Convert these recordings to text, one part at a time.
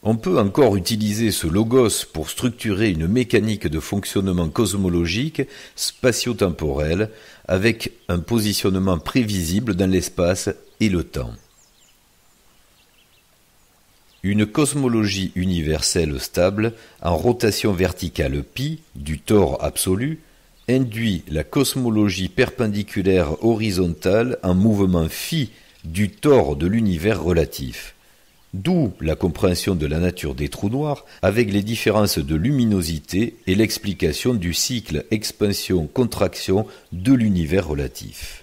On peut encore utiliser ce logos pour structurer une mécanique de fonctionnement cosmologique spatio-temporel avec un positionnement prévisible dans l'espace et le temps. Une cosmologie universelle stable en rotation verticale π du tore absolu induit la cosmologie perpendiculaire horizontale en mouvement φ du tore de l'univers relatif. D'où la compréhension de la nature des trous noirs avec les différences de luminosité et l'explication du cycle expansion-contraction de l'univers relatif.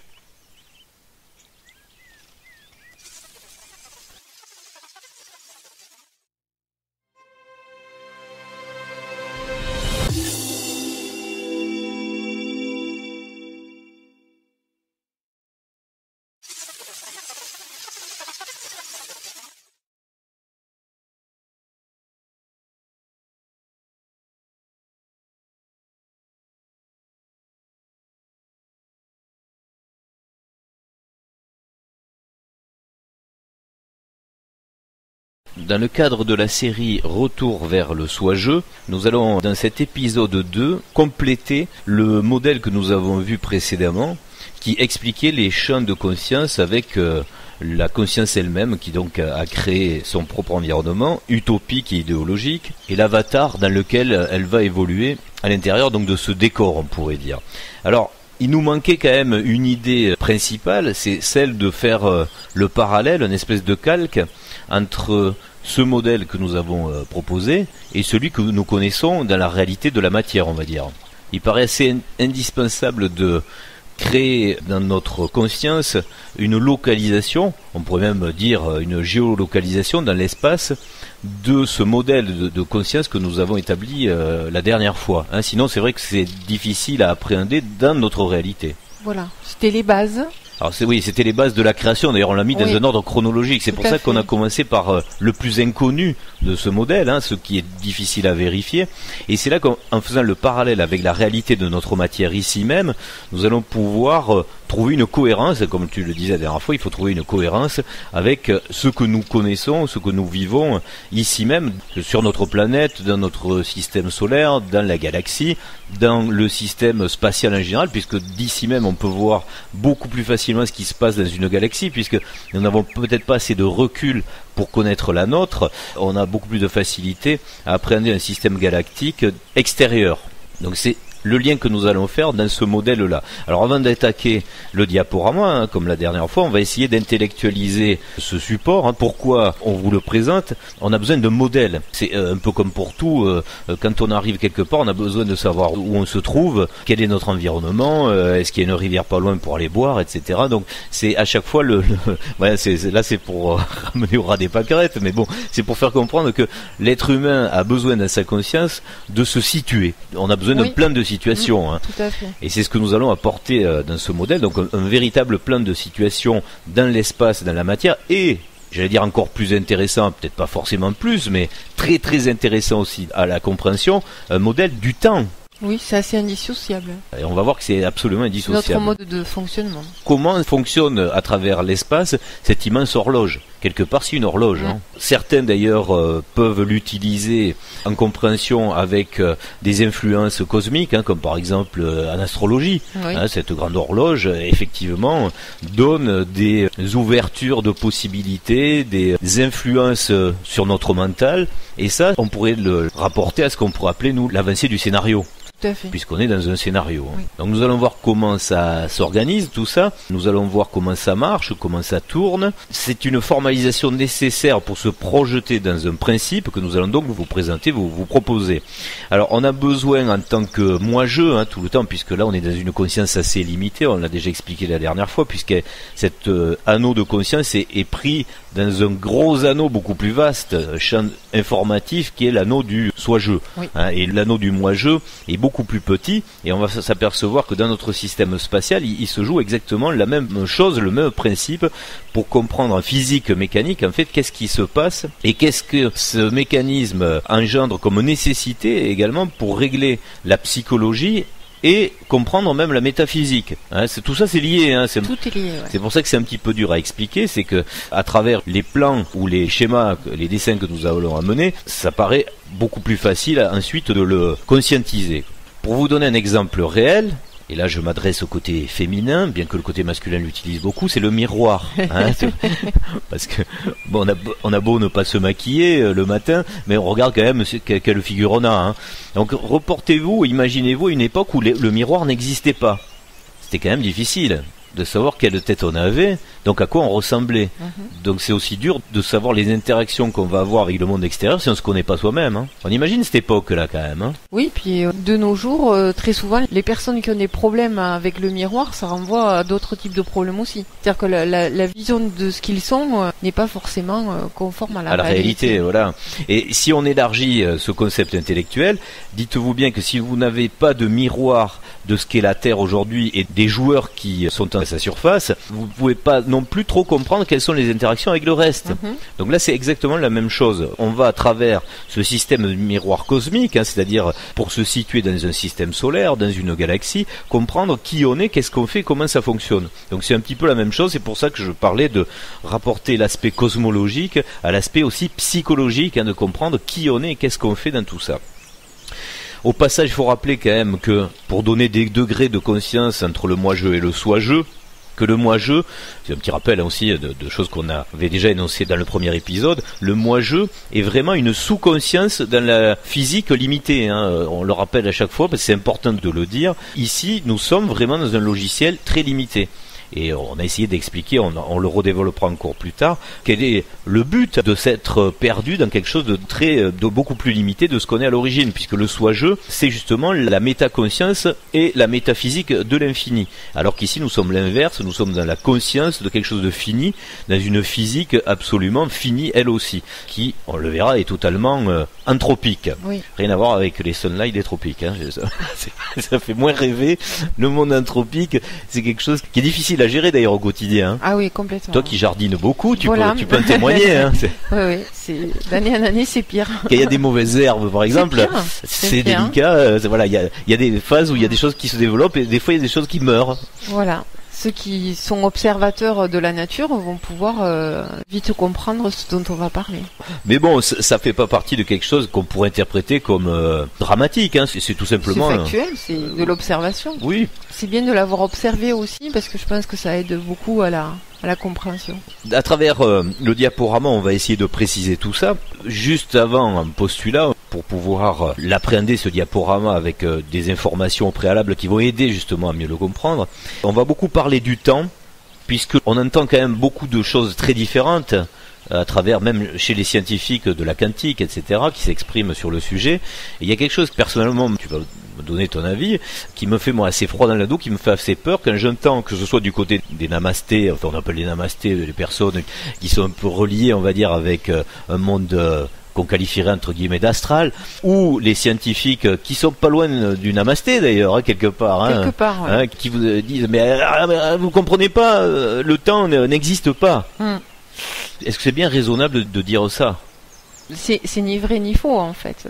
Dans le cadre de la série Retour vers le soi-je, nous allons dans cet épisode 2 compléter le modèle que nous avons vu précédemment qui expliquait les champs de conscience avec la conscience elle-même qui donc a créé son propre environnement utopique et idéologique et l'avatar dans lequel elle va évoluer à l'intérieur donc de ce décor, on pourrait dire. Alors, il nous manquait quand même une idée principale, c'est celle de faire le parallèle, une espèce de calque entre ce modèle que nous avons proposé et celui que nous connaissons dans la réalité de la matière, on va dire. Il paraît assez indispensable de créer dans notre conscience une localisation, on pourrait même dire une géolocalisation dans l'espace de ce modèle de conscience que nous avons établi la dernière fois. Sinon, c'est vrai que c'est difficile à appréhender dans notre réalité. Voilà, c'était les bases. Alors c'était les bases de la création. D'ailleurs, on l'a mis dans un ordre chronologique. C'est pour ça qu'on a commencé par le plus inconnu de ce modèle, ce qui est difficile à vérifier. Et c'est là qu'en faisant le parallèle avec la réalité de notre matière ici même, nous allons pouvoir trouver une cohérence. Comme tu le disais la dernière fois, il faut trouver une cohérence avec ce que nous connaissons, ce que nous vivons ici même, sur notre planète, dans notre système solaire, dans la galaxie, dans le système spatial en général, puisque d'ici même on peut voir beaucoup plus facilement ce qui se passe dans une galaxie, puisque nous n'avons peut-être pas assez de recul pour connaître la nôtre. On a beaucoup plus de facilité à appréhender un système galactique extérieur. Donc c'est le lien que nous allons faire dans ce modèle-là. Alors avant d'attaquer le diaporama, comme la dernière fois, on va essayer d'intellectualiser ce support. Pourquoi on vous le présente? On a besoin de modèles. C'est un peu comme pour tout, quand on arrive quelque part, on a besoin de savoir où on se trouve, quel est notre environnement, est-ce qu'il y a une rivière pas loin pour aller boire, etc. Donc c'est à chaque fois là c'est pour ramener au ras des pâquerettes, mais bon, c'est pour faire comprendre que l'être humain a besoin dans sa conscience de se situer. On a besoin d'un plan de situation. Tout à fait. Et c'est ce que nous allons apporter dans ce modèle, donc un véritable plan de situation dans l'espace, dans la matière, et j'allais dire encore plus intéressant, peut-être pas forcément plus, mais très très intéressant aussi à la compréhension, un modèle du temps. Oui, c'est assez indissociable. Et on va voir que c'est absolument indissociable. Notre mode de fonctionnement. Comment fonctionne à travers l'espace cette immense horloge? Quelque part, c'est une horloge. Certains d'ailleurs peuvent l'utiliser en compréhension avec des influences cosmiques, comme par exemple en astrologie. Cette grande horloge, effectivement, donne des ouvertures de possibilités, des influences sur notre mental. Et ça, on pourrait le rapporter à ce qu'on pourrait appeler, nous, l'avancée du scénario. Puisqu'on est dans un scénario. Donc nous allons voir comment ça s'organise, tout ça. Nous allons voir comment ça marche, comment ça tourne. C'est une formalisation nécessaire pour se projeter dans un principe que nous allons donc vous présenter, vous proposer. Alors on a besoin en tant que moi-je, tout le temps, puisque là on est dans une conscience assez limitée, on l'a déjà expliqué la dernière fois, puisque cet anneau de conscience est pris dans un gros anneau beaucoup plus vaste, champ informatif, qui est l'anneau du soi-je. Et l'anneau du moi-je est beaucoup plus petit, et on va s'apercevoir que dans notre système spatial, il se joue exactement la même chose, le même principe, pour comprendre en physique mécanique, en fait, qu'est-ce qui se passe, et qu'est-ce que ce mécanisme engendre comme nécessité également pour régler la psychologie et comprendre même la métaphysique. Hein, tout ça, c'est lié. Hein, tout est lié. Ouais. C'est pour ça que c'est un petit peu dur à expliquer, c'est que à travers les plans ou les schémas, les dessins que nous allons amener, ça paraît beaucoup plus facile ensuite de le conscientiser. Pour vous donner un exemple réel, et là je m'adresse au côté féminin, bien que le côté masculin l'utilise beaucoup, c'est le miroir. Hein, parce que bon, on a beau ne pas se maquiller le matin, mais on regarde quand même quelle figure on a. Hein. Donc reportez-vous, imaginez-vous une époque où le miroir n'existait pas. C'était quand même difficile de savoir quelle tête on avait, donc à quoi on ressemblait. Donc c'est aussi dur de savoir les interactions qu'on va avoir avec le monde extérieur si on se connaît pas soi-même. Hein. On imagine cette époque-là quand même. Hein. Oui, puis de nos jours, très souvent, les personnes qui ont des problèmes avec le miroir, ça renvoie à d'autres types de problèmes aussi. C'est-à-dire que la vision de ce qu'ils sont n'est pas forcément conforme à la réalité. Voilà. Et si on élargit ce concept intellectuel, dites-vous bien que si vous n'avez pas de miroir de ce qu'est la Terre aujourd'hui et des joueurs qui sont à sa surface, vous ne pouvez pas non plus trop comprendre quelles sont les interactions avec le reste. Donc là, c'est exactement la même chose. On va à travers ce système de miroir cosmique, hein, c'est-à-dire pour se situer dans un système solaire, dans une galaxie, comprendre qui on est, qu'est-ce qu'on fait, comment ça fonctionne. Donc c'est un petit peu la même chose, c'est pour ça que je parlais de rapporter l'aspect cosmologique à l'aspect aussi psychologique, hein, de comprendre qui on est et qu'est-ce qu'on fait dans tout ça. Au passage, il faut rappeler quand même que pour donner des degrés de conscience entre le moi-je et le soi-je, que le moi-je, c'est un petit rappel aussi de choses qu'on avait déjà énoncées dans le premier épisode, le moi-je est vraiment une sous-conscience dans la physique limitée. Hein. On le rappelle à chaque fois parce que c'est important de le dire. Ici, nous sommes vraiment dans un logiciel très limité. Et on a essayé d'expliquer, on le redéveloppera encore plus tard, quel est le but de s'être perdu dans quelque chose de beaucoup plus limité de ce qu'on est à l'origine, puisque le soi-je, c'est justement la métaconscience et la métaphysique de l'infini. Alors qu'ici, nous sommes l'inverse, nous sommes dans la conscience de quelque chose de fini, dans une physique absolument finie, elle aussi, qui, on le verra, est totalement anthropique. Oui. Rien à voir avec les sunlight des tropiques. Hein. Ça fait moins rêver. Le monde anthropique, c'est quelque chose qui est difficile à gérer d'ailleurs au quotidien. Hein. Ah oui, complètement. Toi qui jardines beaucoup, tu voilà. peux en témoigner. Hein. Oui, c'est d'année en année, c'est pire. Quand il y a des mauvaises herbes, par exemple, c'est délicat. Voilà, il y a des phases où il y a des choses qui se développent et des fois il y a des choses qui meurent. Voilà. Ceux qui sont observateurs de la nature vont pouvoir vite comprendre ce dont on va parler. Mais bon, ça fait pas partie de quelque chose qu'on pourrait interpréter comme dramatique. Hein. C'est tout simplement... C'est factuel, c'est de l'observation. Oui. C'est bien de l'avoir observé aussi parce que je pense que ça aide beaucoup à la compréhension. À travers le diaporama, on va essayer de préciser tout ça. Juste avant un postulat, pour pouvoir l'appréhender, ce diaporama, avec des informations préalables qui vont aider justement à mieux le comprendre. On va beaucoup parler du temps, puisqu'on entend quand même beaucoup de choses très différentes, à travers même chez les scientifiques de la quantique, etc., qui s'expriment sur le sujet. Et il y a quelque chose, personnellement, tu vas me donner ton avis, qui me fait moi assez froid dans le dos, qui me fait assez peur quand j'entends, que ce soit du côté des namastés, enfin on appelle les namastés, les personnes qui sont un peu reliées, on va dire, avec un monde... qu'on qualifierait entre guillemets d'astral, ou les scientifiques qui sont pas loin du namasté d'ailleurs, hein, quelque part, quelque part, ouais. Hein, qui vous disent mais vous comprenez pas, le temps n'existe pas. Est-ce que c'est bien raisonnable de dire ça? C'est ni vrai ni faux en fait.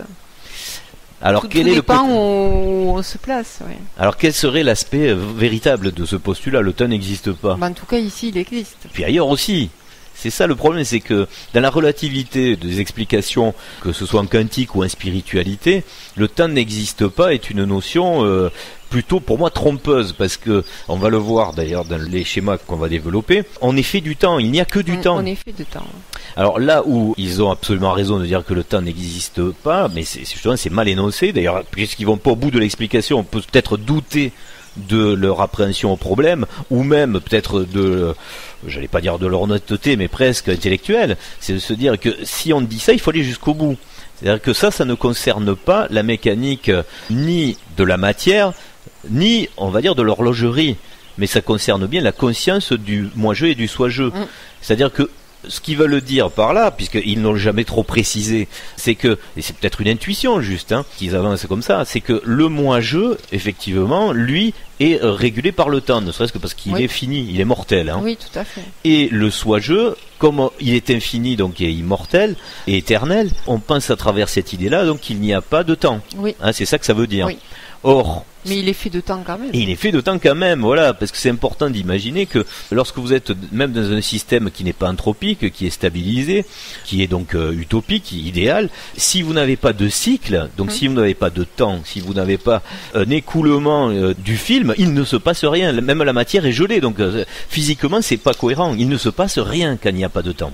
Alors quel est le point où on se place, ouais. Alors quel serait l'aspect véritable de ce postulat? Le temps n'existe pas. En tout cas ici il existe. Puis ailleurs aussi. C'est ça le problème, c'est que dans la relativité des explications, que ce soit en quantique ou en spiritualité, le temps n'existe pas est une notion plutôt pour moi trompeuse, parce que on va le voir d'ailleurs dans les schémas qu'on va développer, on est fait du temps, il n'y a que du temps. On est fait de temps. Alors là où ils ont absolument raison de dire que le temps n'existe pas, mais justement c'est mal énoncé, d'ailleurs puisqu'ils vont pas au bout de l'explication, on peut peut-être douter de leur appréhension au problème, ou même peut-être de, j'allais pas dire de leur honnêteté, mais presque intellectuelle, c'est de se dire que si on dit ça, il faut aller jusqu'au bout. C'est-à-dire que ça ne concerne pas la mécanique ni de la matière, ni, on va dire, de l'horlogerie, mais ça concerne bien la conscience du moi-je et du soi-je. C'est-à-dire que ce qu'ils veulent dire par là, puisqu'ils n'ont jamais trop précisé, c'est que, et c'est peut-être une intuition juste, hein, qu'ils avancent comme ça, c'est que le moi-je, effectivement, lui, est régulé par le temps, ne serait-ce que parce qu'il est fini, il est mortel. Hein. Oui, tout à fait. Et le soi-je, comme il est infini, donc il est immortel et éternel, on pense à travers cette idée-là, donc qu'il n'y a pas de temps. Oui. Hein, c'est ça que ça veut dire. Oui. Or, mais il est fait de temps quand même. Et il est fait de temps quand même, voilà, parce que c'est important d'imaginer que lorsque vous êtes même dans un système qui n'est pas anthropique, qui est stabilisé, qui est donc utopique, idéal, si vous n'avez pas de cycle, donc si vous n'avez pas de temps, si vous n'avez pas un écoulement du film, il ne se passe rien. Même la matière est gelée, donc physiquement c'est pas cohérent. Il ne se passe rien quand il n'y a pas de temps.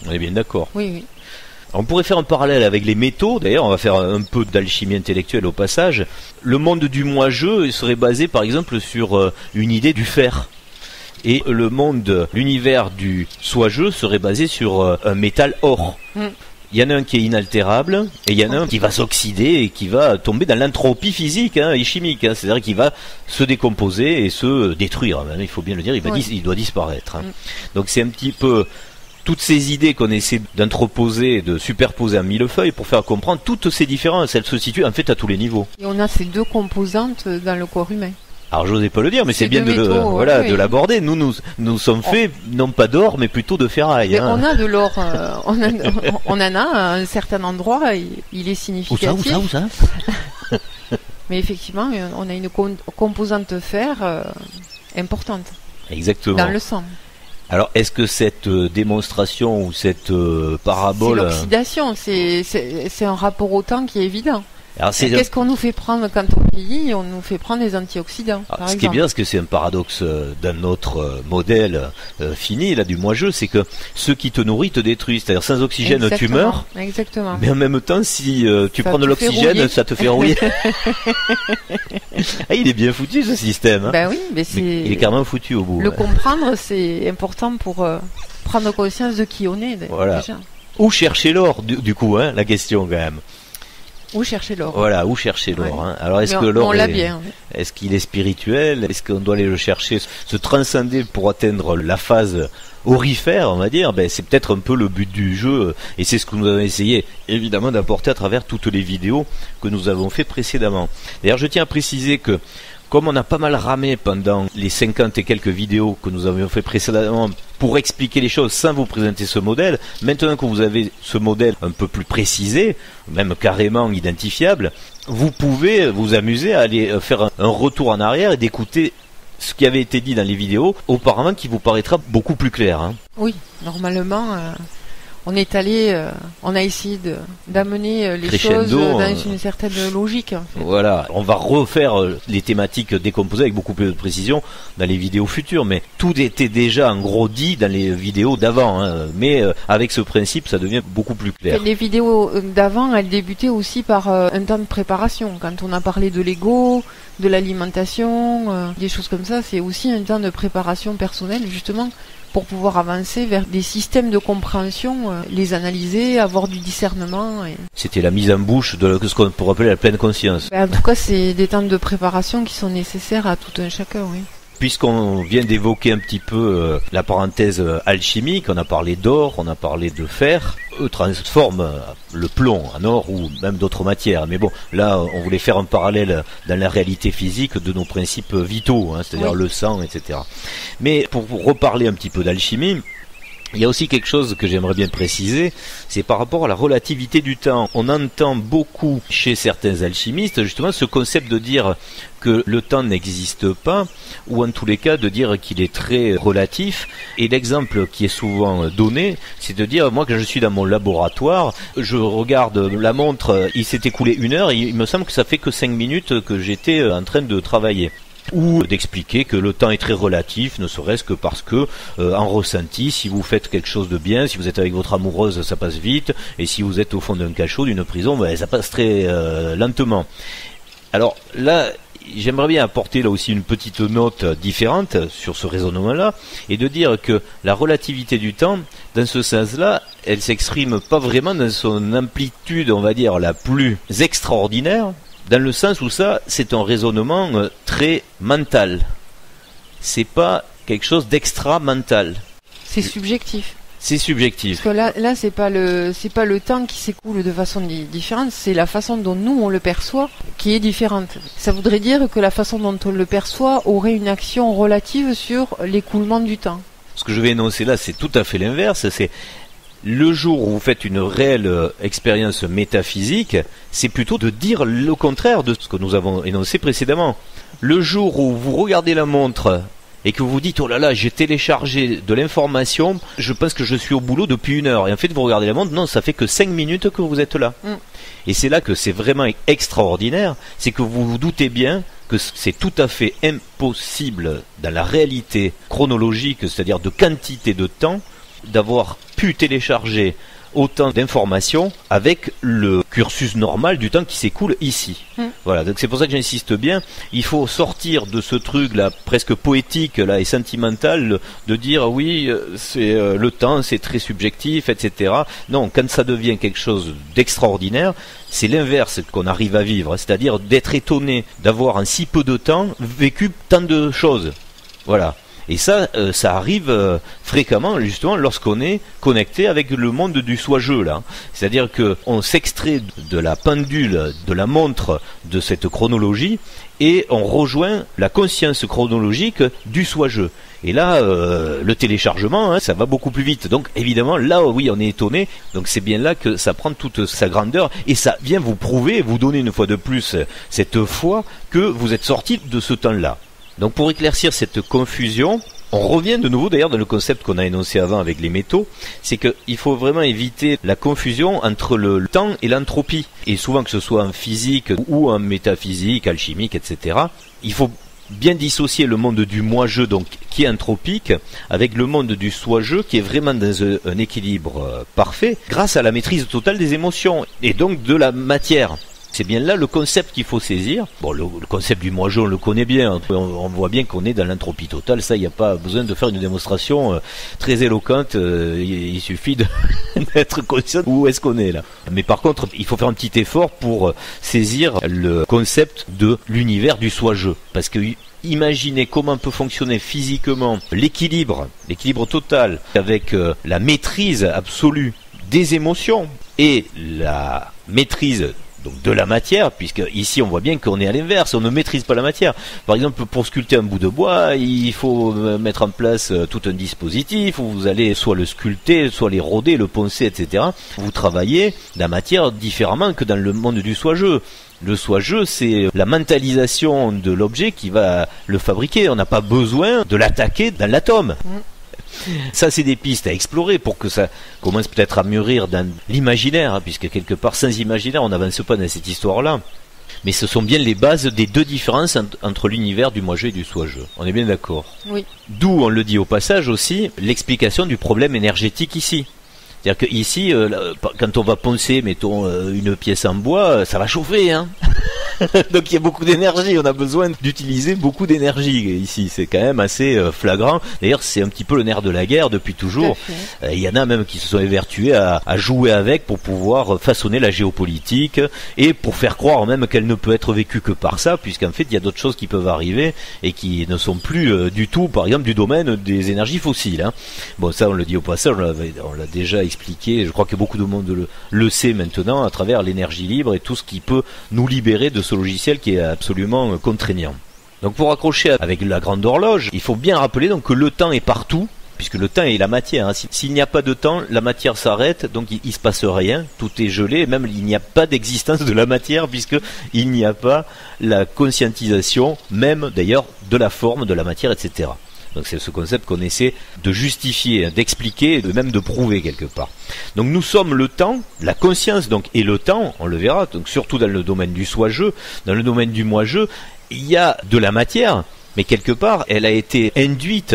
On est bien d'accord. Oui, oui. On pourrait faire un parallèle avec les métaux, d'ailleurs on va faire un peu d'alchimie intellectuelle au passage. Le monde du moi-je serait basé par exemple sur une idée du fer. Et le monde, l'univers du soi-je serait basé sur un métal or. Il y en a un qui est inaltérable et il y en a un qui va s'oxyder et qui va tomber dans l'entropie physique et chimique. C'est-à-dire qu'il va se décomposer et se détruire. Il faut bien le dire, il doit disparaître. Donc c'est un petit peu... toutes ces idées qu'on essaie d'entreposer, de superposer en millefeuille pour faire comprendre toutes ces différences, elles se situent en fait à tous les niveaux. Et on a ces deux composantes dans le corps humain. Alors j'osais pas le dire, mais c'est bien de l'aborder. Nous sommes faits non pas d'or, mais plutôt de ferraille. On a de l'or, on en a à un certain endroit, il est significatif. Où ça Mais effectivement, on a une composante fer importante. Exactement. Dans le sang. Alors, est-ce que cette démonstration ou cette parabole... C'est l'oxydation, c'est un rapport au temps qui est évident. Qu'est-ce qu'on nous fait prendre quand on vieillit? On nous fait prendre des antioxydants. Ce qui est bien, c'est que c'est un paradoxe d'un autre modèle fini, là, du moi-je, c'est que ce qui te nourrit te détruit. C'est-à-dire, sans oxygène, tu meurs. Exactement. Mais en même temps, si tu prends de l'oxygène, ça te fait rouiller. Il est bien foutu, ce système. Ben oui, mais il est carrément foutu au bout. Le comprendre, c'est important pour prendre conscience de qui on est. Voilà. Déjà. Où chercher l'or, du coup, la question, quand même. Où chercher l'or? Voilà, où chercher l'or. Ouais. Alors, est-ce que l'or est-ce qu'il est spirituel? Est-ce qu'on doit aller le chercher, se transcender pour atteindre la phase aurifère, on va dire? C'est peut-être un peu le but du jeu, et c'est ce que nous avons essayé, évidemment, d'apporter à travers toutes les vidéos que nous avons fait précédemment. D'ailleurs, je tiens à préciser que, comme on a pas mal ramé pendant les 50 et quelques vidéos que nous avions fait précédemment pour expliquer les choses sans vous présenter ce modèle, maintenant que vous avez ce modèle un peu plus précisé, même carrément identifiable, vous pouvez vous amuser à aller faire un retour en arrière et d'écouter ce qui avait été dit dans les vidéos auparavant, qui vous paraîtra beaucoup plus clair. Oui, normalement... on est allé, on a essayé d'amener les choses dans une certaine logique. En fait. Voilà, on va refaire les thématiques décomposées avec beaucoup plus de précision dans les vidéos futures, mais tout était déjà en gros dit dans les vidéos d'avant, mais avec ce principe, ça devient beaucoup plus clair. Les vidéos d'avant, elles débutaient aussi par un temps de préparation. Quand on a parlé de l'ego, de l'alimentation, des choses comme ça, c'est aussi un temps de préparation personnelle, justement, pour pouvoir avancer vers des systèmes de compréhension, les analyser, avoir du discernement. C'était la mise en bouche de ce qu'on pourrait appeler la pleine conscience. En tout cas, c'est des temps de préparation qui sont nécessaires à tout un chacun, oui. Puisqu'on vient d'évoquer un petit peu la parenthèse alchimique, on a parlé d'or, on a parlé de fer, eux transforment le plomb en or ou même d'autres matières. Mais bon, là, on voulait faire un parallèle dans la réalité physique de nos principes vitaux, c'est-à-dire le sang, etc. Mais pour reparler un petit peu d'alchimie, il y a aussi quelque chose que j'aimerais bien préciser, c'est par rapport à la relativité du temps. On entend beaucoup chez certains alchimistes justement ce concept de dire que le temps n'existe pas, ou en tous les cas de dire qu'il est très relatif. Et l'exemple qui est souvent donné, c'est de dire, moi quand je suis dans mon laboratoire, je regarde la montre, il s'est écoulé 1 heure, et il me semble que ça fait que 5 minutes que j'étais en train de travailler. Ou d'expliquer que le temps est très relatif, ne serait-ce que parce que, en ressenti, si vous faites quelque chose de bien, si vous êtes avec votre amoureuse, ça passe vite, et si vous êtes au fond d'un cachot, d'une prison, ça passe très lentement. Alors là, j'aimerais bien apporter là aussi une petite note différente sur ce raisonnement-là, et de dire que la relativité du temps, dans ce sens-là, elle s'exprime pas vraiment dans son amplitude, on va dire, la plus extraordinaire, dans le sens où ça, c'est un raisonnement très mental. C'est pas quelque chose d'extra-mental. C'est subjectif. C'est subjectif. Parce que là, c'est pas le temps qui s'écoule de façon différente, c'est la façon dont nous on le perçoit qui est différente. Ça voudrait dire que la façon dont on le perçoit aurait une action relative sur l'écoulement du temps. Ce que je vais énoncer là, c'est tout à fait l'inverse. C'est Le jour où vous faites une réelle expérience métaphysique, c'est plutôt de dire le contraire de ce que nous avons énoncé précédemment. Le jour où vous regardez la montre et que vous vous dites « Oh là là, j'ai téléchargé de l'information, je pense que je suis au boulot depuis 1 heure. » Et en fait, vous regardez la montre, non, ça fait que 5 minutes que vous êtes là. Et c'est là que c'est vraiment extraordinaire, c'est que vous vous doutez bien que c'est tout à fait impossible dans la réalité chronologique, c'est-à-dire de quantité de temps, d'avoir pu télécharger autant d'informations avec le cursus normal du temps qui s'écoule ici. Voilà, donc c'est pour ça que j'insiste bien, il faut sortir de ce truc là presque poétique là et sentimental de dire oui, c'est le temps, c'est très subjectif, etc. Non, quand ça devient quelque chose d'extraordinaire, c'est l'inverse qu'on arrive à vivre, c'est-à-dire d'être étonné d'avoir en si peu de temps vécu tant de choses. Voilà. Et ça, ça arrive fréquemment justement lorsqu'on est connecté avec le monde du soi-jeu là. C'est-à-dire qu'on s'extrait de la pendule, de la montre, de cette chronologie, et on rejoint la conscience chronologique du soi-jeu. Et là, le téléchargement, ça va beaucoup plus vite. Donc évidemment, là, oui, on est étonné. Donc c'est bien là que ça prend toute sa grandeur, et ça vient vous prouver, vous donner une fois de plus cette foi que vous êtes sorti de ce temps-là. Donc pour éclaircir cette confusion, on revient de nouveau d'ailleurs dans le concept qu'on a énoncé avant avec les métaux, c'est qu'il faut vraiment éviter la confusion entre le temps et l'entropie. Et souvent que ce soit en physique ou en métaphysique, alchimique, etc., il faut bien dissocier le monde du moi-je, donc qui est anthropique, avec le monde du soi-je qui est vraiment dans un équilibre parfait, grâce à la maîtrise totale des émotions et donc de la matière. C'est bien là le concept qu'il faut saisir. Bon, le concept du moi-je, on le connaît bien. On voit bien qu'on est dans l'entropie totale. Ça, il n'y a pas besoin de faire une démonstration très éloquente. Il suffit d'être conscient où est-ce qu'on est là. Mais par contre, il faut faire un petit effort pour saisir le concept de l'univers du soi-je. Parce que imaginez comment peut fonctionner physiquement l'équilibre total avec la maîtrise absolue des émotions et la maîtrise donc de la matière, puisque ici on voit bien qu'on est à l'inverse, on ne maîtrise pas la matière. Par exemple, pour sculpter un bout de bois, il faut mettre en place tout un dispositif où vous allez soit le sculpter, soit les roder, le poncer, etc. Vous travaillez la matière différemment que dans le monde du soi-je. Le soi-je, c'est la mentalisation de l'objet qui va le fabriquer. On n'a pas besoin de l'attaquer dans l'atome. Ça, c'est des pistes à explorer pour que ça commence peut-être à mûrir dans l'imaginaire, puisque quelque part, sans imaginaire, on n'avance pas dans cette histoire-là. Mais ce sont bien les bases des deux différences entre l'univers du moi-je et du soi-je. On est bien d'accord. Oui. D'où, on le dit au passage aussi, l'explication du problème énergétique ici. C'est-à-dire que ici, quand on va poncer, mettons, une pièce en bois, ça va chauffer, hein. Donc il y a beaucoup d'énergie, on a besoin d'utiliser beaucoup d'énergie ici, c'est quand même assez flagrant. D'ailleurs c'est un petit peu le nerf de la guerre depuis toujours. Il y en a même qui se sont évertués à jouer avec pour pouvoir façonner la géopolitique et pour faire croire même qu'elle ne peut être vécue que par ça, puisqu'en fait il y a d'autres choses qui peuvent arriver et qui ne sont plus du tout, par exemple du domaine des énergies fossiles, hein. Bon, ça on le dit au passage, on l'a déjà expliqué, je crois que beaucoup de monde le sait maintenant à travers l'énergie libre et tout ce qui peut nous libérer de ce logiciel qui est absolument contraignant. Donc pour accrocher avec la grande horloge, il faut bien rappeler donc que le temps est partout, puisque le temps est la matière, hein. S'il n'y a pas de temps, la matière s'arrête, donc il se passe rien, tout est gelé, même il n'y a pas d'existence de la matière, puisque il n'y a pas la conscientisation, même d'ailleurs de la forme, de la matière, etc. Donc c'est ce concept qu'on essaie de justifier, d'expliquer et même de prouver quelque part. Donc nous sommes le temps, la conscience donc et le temps, on le verra, donc surtout dans le domaine du soi-je, dans le domaine du moi-je, il y a de la matière, mais quelque part elle a été induite,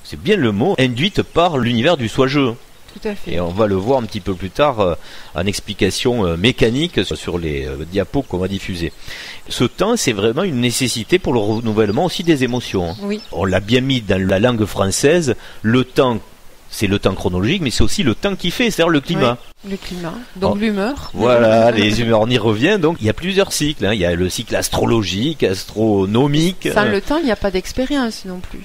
c'est bien le mot, induite par l'univers du soi-je. Tout à fait. Et on va le voir un petit peu plus tard en explication mécanique sur les diapos qu'on va diffuser. Ce temps, c'est vraiment une nécessité pour le renouvellement aussi des émotions. Oui. On l'a bien mis dans la langue française, le temps, c'est le temps chronologique, mais c'est aussi le temps qui fait, c'est-à-dire le climat. Oui, le climat, donc l'humeur. Voilà, les humeurs, on y revient. Donc il y a plusieurs cycles, hein. Il y a le cycle astrologique, astronomique. Sans le temps, il n'y a pas d'expérience non plus.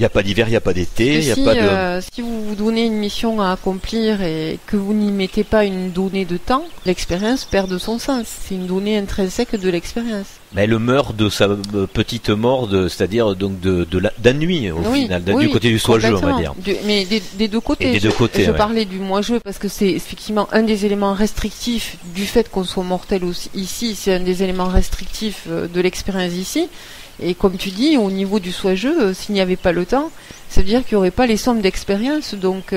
Il n'y a pas d'hiver, il n'y a pas d'été, il n'y a pas de... Si vous vous donnez une mission à accomplir et que vous n'y mettez pas une donnée de temps, l'expérience perd de son sens. C'est une donnée intrinsèque de l'expérience. Mais elle meurt de sa petite mort, c'est-à-dire donc d'ennui au final, du côté du soi-jeu, on va dire. Mais des deux côtés. Et des deux côtés, je parlais du moi-jeu parce que c'est effectivement un des éléments restrictifs du fait qu'on soit mortel aussi, ici. C'est un des éléments restrictifs de l'expérience ici. Et comme tu dis, au niveau du soi-jeu, s'il n'y avait pas le temps, ça veut dire qu'il n'y aurait pas les sommes d'expérience, donc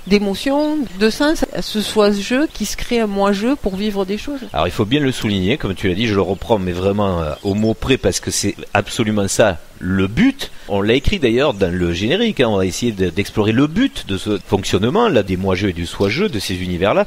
d'émotions, de sens, à ce soi-jeu qui se crée un moi-jeu pour vivre des choses. Alors il faut bien le souligner, comme tu l'as dit, je le reprends, mais vraiment au mot près, parce que c'est absolument ça le but. On l'a écrit d'ailleurs dans le générique, on va essayer d'explorer le but de ce fonctionnement, là, des moi-jeux et du soi-jeu, de ces univers-là.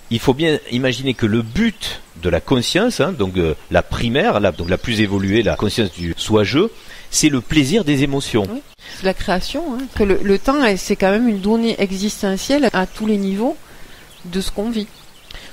Il faut bien imaginer que le but de la conscience, donc la primaire, donc la plus évoluée, la conscience du soi-jeu, c'est le plaisir des émotions. Oui, c'est la création. Que le temps, c'est quand même une donnée existentielle à tous les niveaux de ce qu'on vit.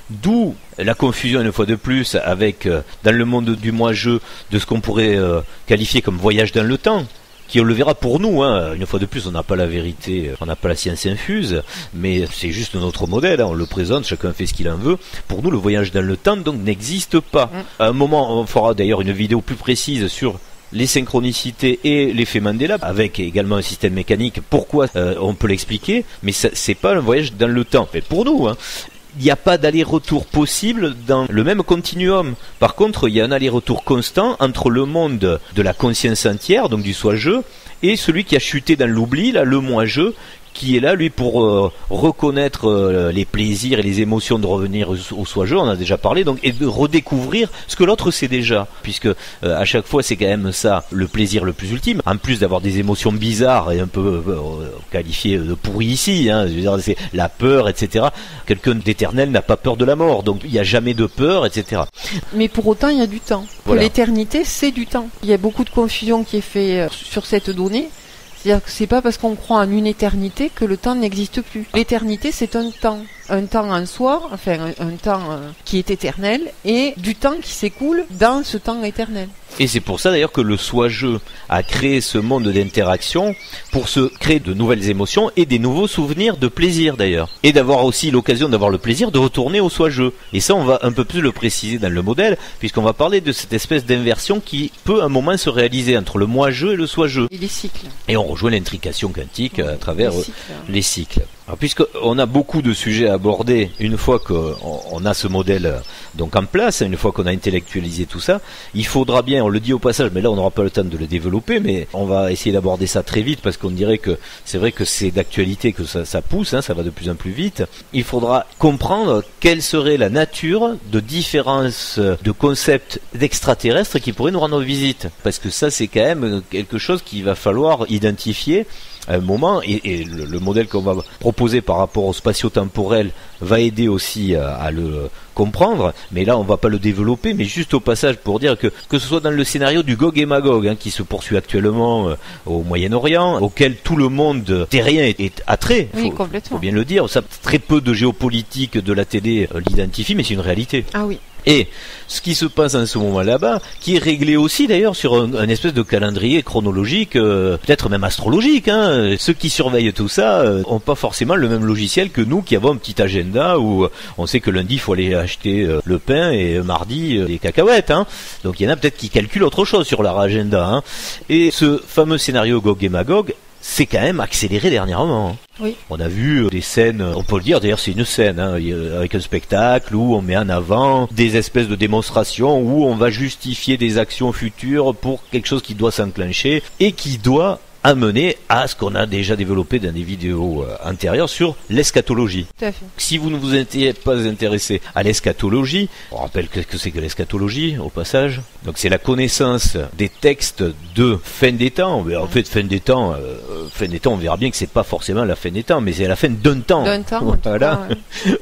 D'où la confusion, une fois de plus, avec, dans le monde du moi-jeu, de ce qu'on pourrait qualifier comme voyage dans le temps. Qui on le verra pour nous, une fois de plus, on n'a pas la vérité, on n'a pas la science infuse, mais c'est juste notre modèle, on le présente, chacun fait ce qu'il en veut. Pour nous, le voyage dans le temps donc n'existe pas. À un moment, on fera d'ailleurs une vidéo plus précise sur les synchronicités et l'effet Mandela, avec également un système mécanique. Pourquoi on peut l'expliquer, mais c'est pas un voyage dans le temps. Mais pour nous, il n'y a pas d'aller-retour possible dans le même continuum. Par contre, il y a un aller-retour constant entre le monde de la conscience entière, donc du soi-jeu, et celui qui a chuté dans l'oubli, là, le moi-jeu, qui est là, lui, pour reconnaître les plaisirs et les émotions de revenir au soi-jeu, on a déjà parlé, donc, et de redécouvrir ce que l'autre sait déjà, puisque à chaque fois, c'est quand même ça, le plaisir le plus ultime, en plus d'avoir des émotions bizarres et un peu qualifiées de pourries ici, je veux dire, c'est la peur, etc. Quelqu'un d'éternel n'a pas peur de la mort, donc il n'y a jamais de peur, etc. Mais pour autant, il y a du temps. Voilà. L'éternité, c'est du temps. Il y a beaucoup de confusion qui est faite sur cette donnée. C'est-à-dire que c'est pas parce qu'on croit en une éternité que le temps n'existe plus. L'éternité, c'est un temps en soi, enfin un temps qui est éternel, et du temps qui s'écoule dans ce temps éternel. Et c'est pour ça d'ailleurs que le soi-jeu a créé ce monde d'interaction pour se créer de nouvelles émotions et des nouveaux souvenirs de plaisir d'ailleurs. Et d'avoir aussi l'occasion d'avoir le plaisir de retourner au soi-jeu. Et ça, on va un peu plus le préciser dans le modèle, puisqu'on va parler de cette espèce d'inversion qui peut à un moment se réaliser entre le moi-jeu et le soi-jeu. Et les cycles. Et on rejoint l'intrication quantique à travers les cycles. Alors, puisqu'on a beaucoup de sujets à aborder une fois qu'on a ce modèle donc en place, une fois qu'on a intellectualisé tout ça, il faudra bien, on le dit au passage, mais là on n'aura pas le temps de le développer, mais on va essayer d'aborder ça très vite parce qu'on dirait que c'est vrai que c'est d'actualité, que ça pousse, ça va de plus en plus vite. Il faudra comprendre quelle serait la nature de différence de concepts d'extraterrestres qui pourraient nous rendre visite, parce que ça c'est quand même quelque chose qu'il va falloir identifier à un moment, et le modèle qu'on va proposer par rapport au spatio-temporel va aider aussi à le comprendre, mais là on va pas le développer, mais juste au passage pour dire que ce soit dans le scénario du Gog et Magog qui se poursuit actuellement au Moyen-Orient, auquel tout le monde terrien est attrait, faut bien le dire, ça, très peu de géopolitique de la télé l'identifie, mais c'est une réalité. Ah oui. Et ce qui se passe en ce moment là-bas, qui est réglé aussi d'ailleurs sur un espèce de calendrier chronologique, peut-être même astrologique, ceux qui surveillent tout ça ont pas forcément le même logiciel que nous qui avons un petit agenda où on sait que lundi il faut aller acheter le pain et mardi les cacahuètes, donc il y en a peut-être qui calculent autre chose sur leur agenda, et ce fameux scénario Gog et Magog c'est quand même accéléré dernièrement. Oui. On a vu des scènes, on peut le dire, d'ailleurs c'est une scène, avec un spectacle où on met en avant des espèces de démonstrations où on va justifier des actions futures pour quelque chose qui doit s'enclencher et qui doit amener à ce qu'on a déjà développé dans des vidéos antérieures sur l'eschatologie. Tout à fait. Si vous ne vous étiez pas intéressé à l'eschatologie, on rappelle qu'est-ce que c'est que l'eschatologie au passage. Donc c'est la connaissance des textes de fin des temps. Mais en fait fin des temps, on verra bien que c'est pas forcément la fin des temps, mais c'est la fin d'un temps. D'un temps, voilà,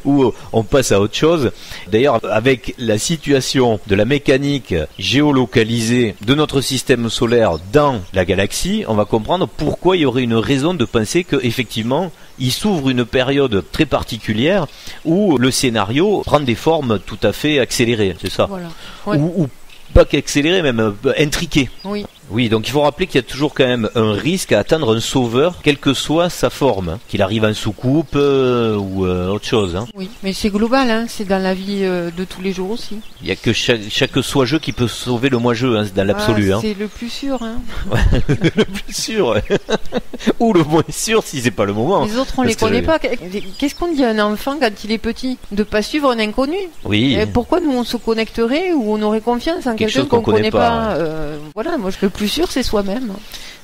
où on passe à autre chose. D'ailleurs, avec la situation de la mécanique géolocalisée de notre système solaire dans la galaxie, on va comprendre pourquoi il y aurait une raison de penser qu'effectivement il s'ouvre une période très particulière où le scénario prend des formes tout à fait accélérées, c'est ça. Voilà. Ouais. Ou pas qu'accéléré, même intriqué. Oui. Oui, donc il faut rappeler qu'il y a toujours quand même un risque à atteindre un sauveur, quelle que soit sa forme, hein, qu'il arrive en soucoupe ou autre chose. Hein. Oui, mais c'est global, hein, c'est dans la vie de tous les jours aussi. Il n'y a que chaque soi-jeu qui peut sauver le moi-jeu, hein, dans l'absolu. C'est le plus sûr. Hein. Le plus sûr, ouais. Ou le moins sûr si c'est pas le moment. Les autres, on les connaît pas. Qu'est-ce qu'on dit à un enfant quand il est petit? De pas suivre un inconnu. Oui. Et pourquoi nous on se connecterait ou on aurait confiance en quelqu'un qu'on connaît pas, voilà, moi le plus sûr c'est soi-même.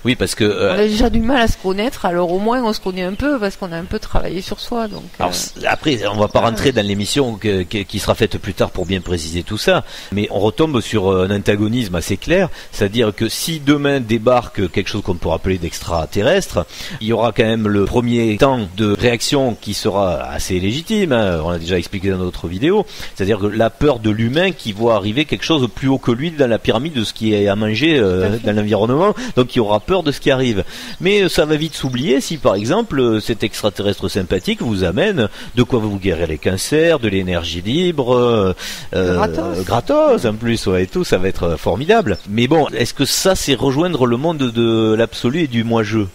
Oui, parce que on a déjà du mal à se connaître, alors au moins on se connaît un peu parce qu'on a un peu travaillé sur soi. Donc alors, après, on va pas rentrer dans l'émission qui sera faite plus tard pour bien préciser tout ça, mais on retombe sur un antagonisme assez clair, c'est-à-dire que si demain débarque quelque chose qu'on pourrait appeler d'extraterrestre, il y aura quand même le premier temps de réaction qui sera assez légitime, hein, on l'a déjà expliqué dans notre vidéo, c'est-à-dire que la peur de l'humain qui voit arriver quelque chose plus haut que lui dans la pyramide de ce qui est à manger dans l'environnement, donc il y aura peur de ce qui arrive. Mais ça va vite s'oublier si par exemple cet extraterrestre sympathique vous amène de quoi vous guérir les cancers, de l'énergie libre, gratos en plus, ouais, et tout, ça va être formidable. Mais bon, est-ce que ça c'est rejoindre le monde de l'absolu et du moi-jeu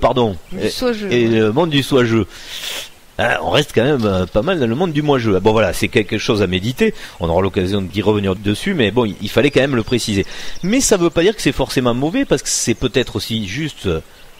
pardon, et le monde du soi-jeu? On reste quand même pas mal dans le monde du moi-jeu. Bon voilà, c'est quelque chose à méditer, on aura l'occasion d'y revenir dessus, mais bon, il fallait quand même le préciser. Mais ça veut pas dire que c'est forcément mauvais, parce que c'est peut-être aussi juste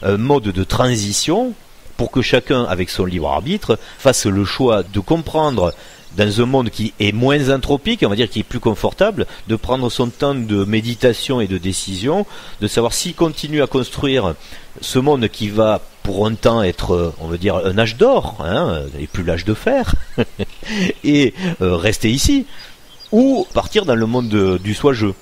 un mode de transition pour que chacun, avec son libre arbitre, fasse le choix de comprendre dans un monde qui est moins anthropique, on va dire qui est plus confortable, de prendre son temps de méditation et de décision, de savoir s'il continue à construire ce monde qui va pour un temps être, on va dire, un âge d'or, hein, et plus l'âge de fer, et rester ici, ou partir dans le monde du soi-jeu.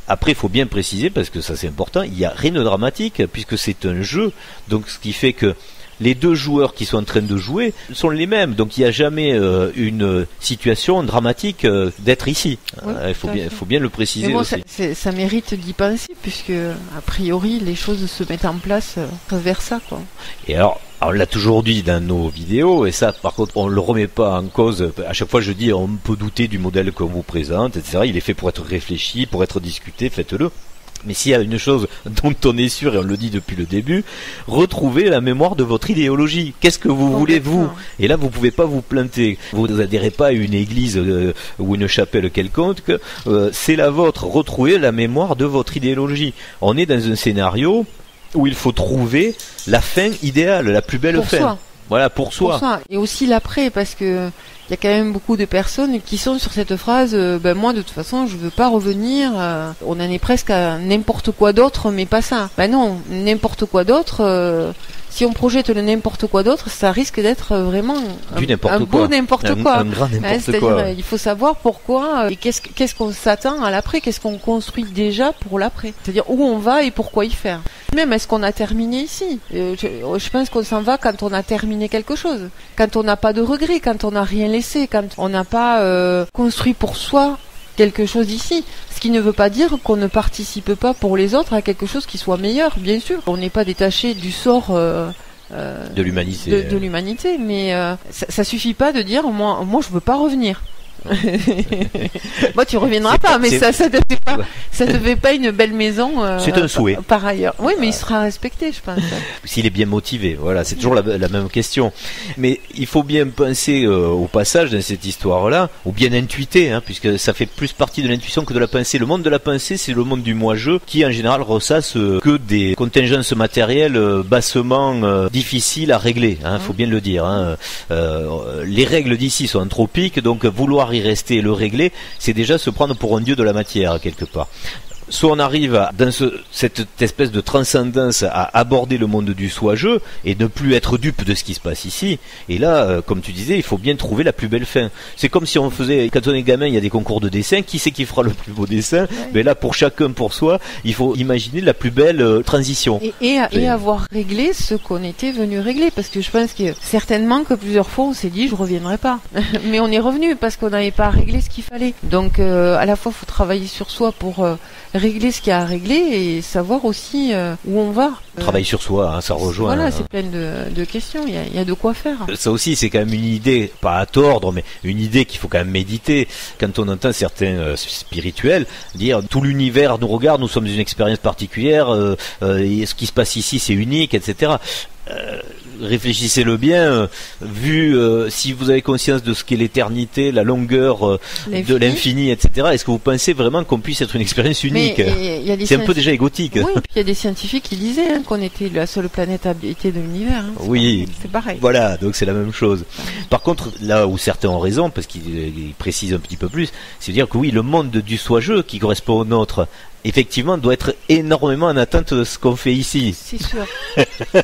Après, il faut bien préciser, parce que ça c'est important, il n'y a rien de dramatique, puisque c'est un jeu, donc ce qui fait que les deux joueurs qui sont en train de jouer sont les mêmes, donc il n'y a jamais une situation dramatique d'être ici. Oui, il faut bien le préciser. Mais bon, aussi. Ça mérite d'y penser, puisque a priori les choses se mettent en place vers ça, quoi. Et alors on l'a toujours dit dans nos vidéos, et ça par contre on le remet pas en cause. À chaque fois je dis on peut douter du modèle qu'on vous présente, etc. Il est fait pour être réfléchi, pour être discuté, faites-le. Mais s'il y a une chose dont on est sûr, et on le dit depuis le début, retrouvez la mémoire de votre idéologie. Qu'est-ce que vous voulez, vous? Et là, vous pouvez pas vous planter. Vous n'adhérez pas à une église ou une chapelle quelconque. C'est la vôtre. Retrouvez la mémoire de votre idéologie. On est dans un scénario où il faut trouver la fin idéale, la plus belle fin. Soi. Voilà, pour soi. Pour ça. Et aussi l'après, parce que il y a quand même beaucoup de personnes qui sont sur cette phrase moi de toute façon je veux pas revenir, on en est presque à n'importe quoi d'autre mais pas ça. Non, n'importe quoi d'autre, si on projette le n'importe quoi d'autre, ça risque d'être vraiment un beau n'importe quoi. Un grand n'importe c'est-à-dire, quoi. Il faut savoir pourquoi et qu'est-ce qu'on s'attend à l'après, qu'est-ce qu'on construit déjà pour l'après. C'est-à-dire où on va et pourquoi y faire. Même est-ce qu'on a terminé ici? Je pense qu'on s'en va quand on a terminé quelque chose, quand on n'a pas de regrets, quand on n'a rien laissé, quand on n'a pas construit pour soi quelque chose ici. Ce qui ne veut pas dire qu'on ne participe pas pour les autres à quelque chose qui soit meilleur, bien sûr. On n'est pas détaché du sort de l'humanité. De l'humanité, mais ça suffit pas de dire moi je veux pas revenir. Moi tu reviendras pas, mais ça devait pas une belle maison. C'est un souhait. Par ailleurs. Oui, mais il sera respecté, je pense. S'il est bien motivé, voilà, c'est toujours la même question. Mais il faut bien penser au passage dans cette histoire-là, ou bien intuiter, hein, puisque ça fait plus partie de l'intuition que de la pensée. Le monde de la pensée, c'est le monde du moi-je, qui en général ressasse que des contingences matérielles bassement difficiles à régler. Hein, faut bien le dire. Hein. Les règles d'ici sont anthropiques, donc vouloir y rester et le régler, c'est déjà se prendre pour un dieu de la matière quelque part. Soit on arrive dans cette espèce de transcendance à aborder le monde du soi-je et ne plus être dupe de ce qui se passe ici. Et là, comme tu disais, il faut bien trouver la plus belle fin. C'est comme si on faisait, quand on est gamin, il y a des concours de dessin. Qui c'est qui fera le plus beau dessin? Mais là, pour chacun, pour soi, il faut imaginer la plus belle transition. Et avoir réglé ce qu'on était venu régler. Parce que je pense que certainement que plusieurs fois, on s'est dit, je reviendrai pas. Mais on est revenu parce qu'on n'avait pas réglé ce qu'il fallait. Donc, à la fois, il faut travailler sur soi pour régler ce qu'il y a à régler et savoir aussi où on va. Travail sur soi, hein, ça rejoint. Voilà, c'est plein de questions, il y a de quoi faire. Ça aussi, c'est quand même une idée, pas à tordre, mais une idée qu'il faut quand même méditer. Quand on entend certains spirituels dire tout l'univers nous regarde, nous sommes une expérience particulière, et ce qui se passe ici c'est unique, etc. Réfléchissez-le bien, si vous avez conscience de ce qu'est l'éternité, la longueur de l'infini, etc., est-ce que vous pensez vraiment qu'on puisse être une expérience unique? C'est un peu déjà égotique. Oui, puis il y a des scientifiques qui disaient qu'on était la seule planète habitée de l'univers. Oui, c'est pareil. Voilà, donc c'est la même chose. Par contre, là où certains ont raison, parce qu'ils précisent un petit peu plus, c'est dire que oui, le monde du soi-jeu qui correspond au nôtre, effectivement, doit être énormément en attente de ce qu'on fait ici. C'est sûr.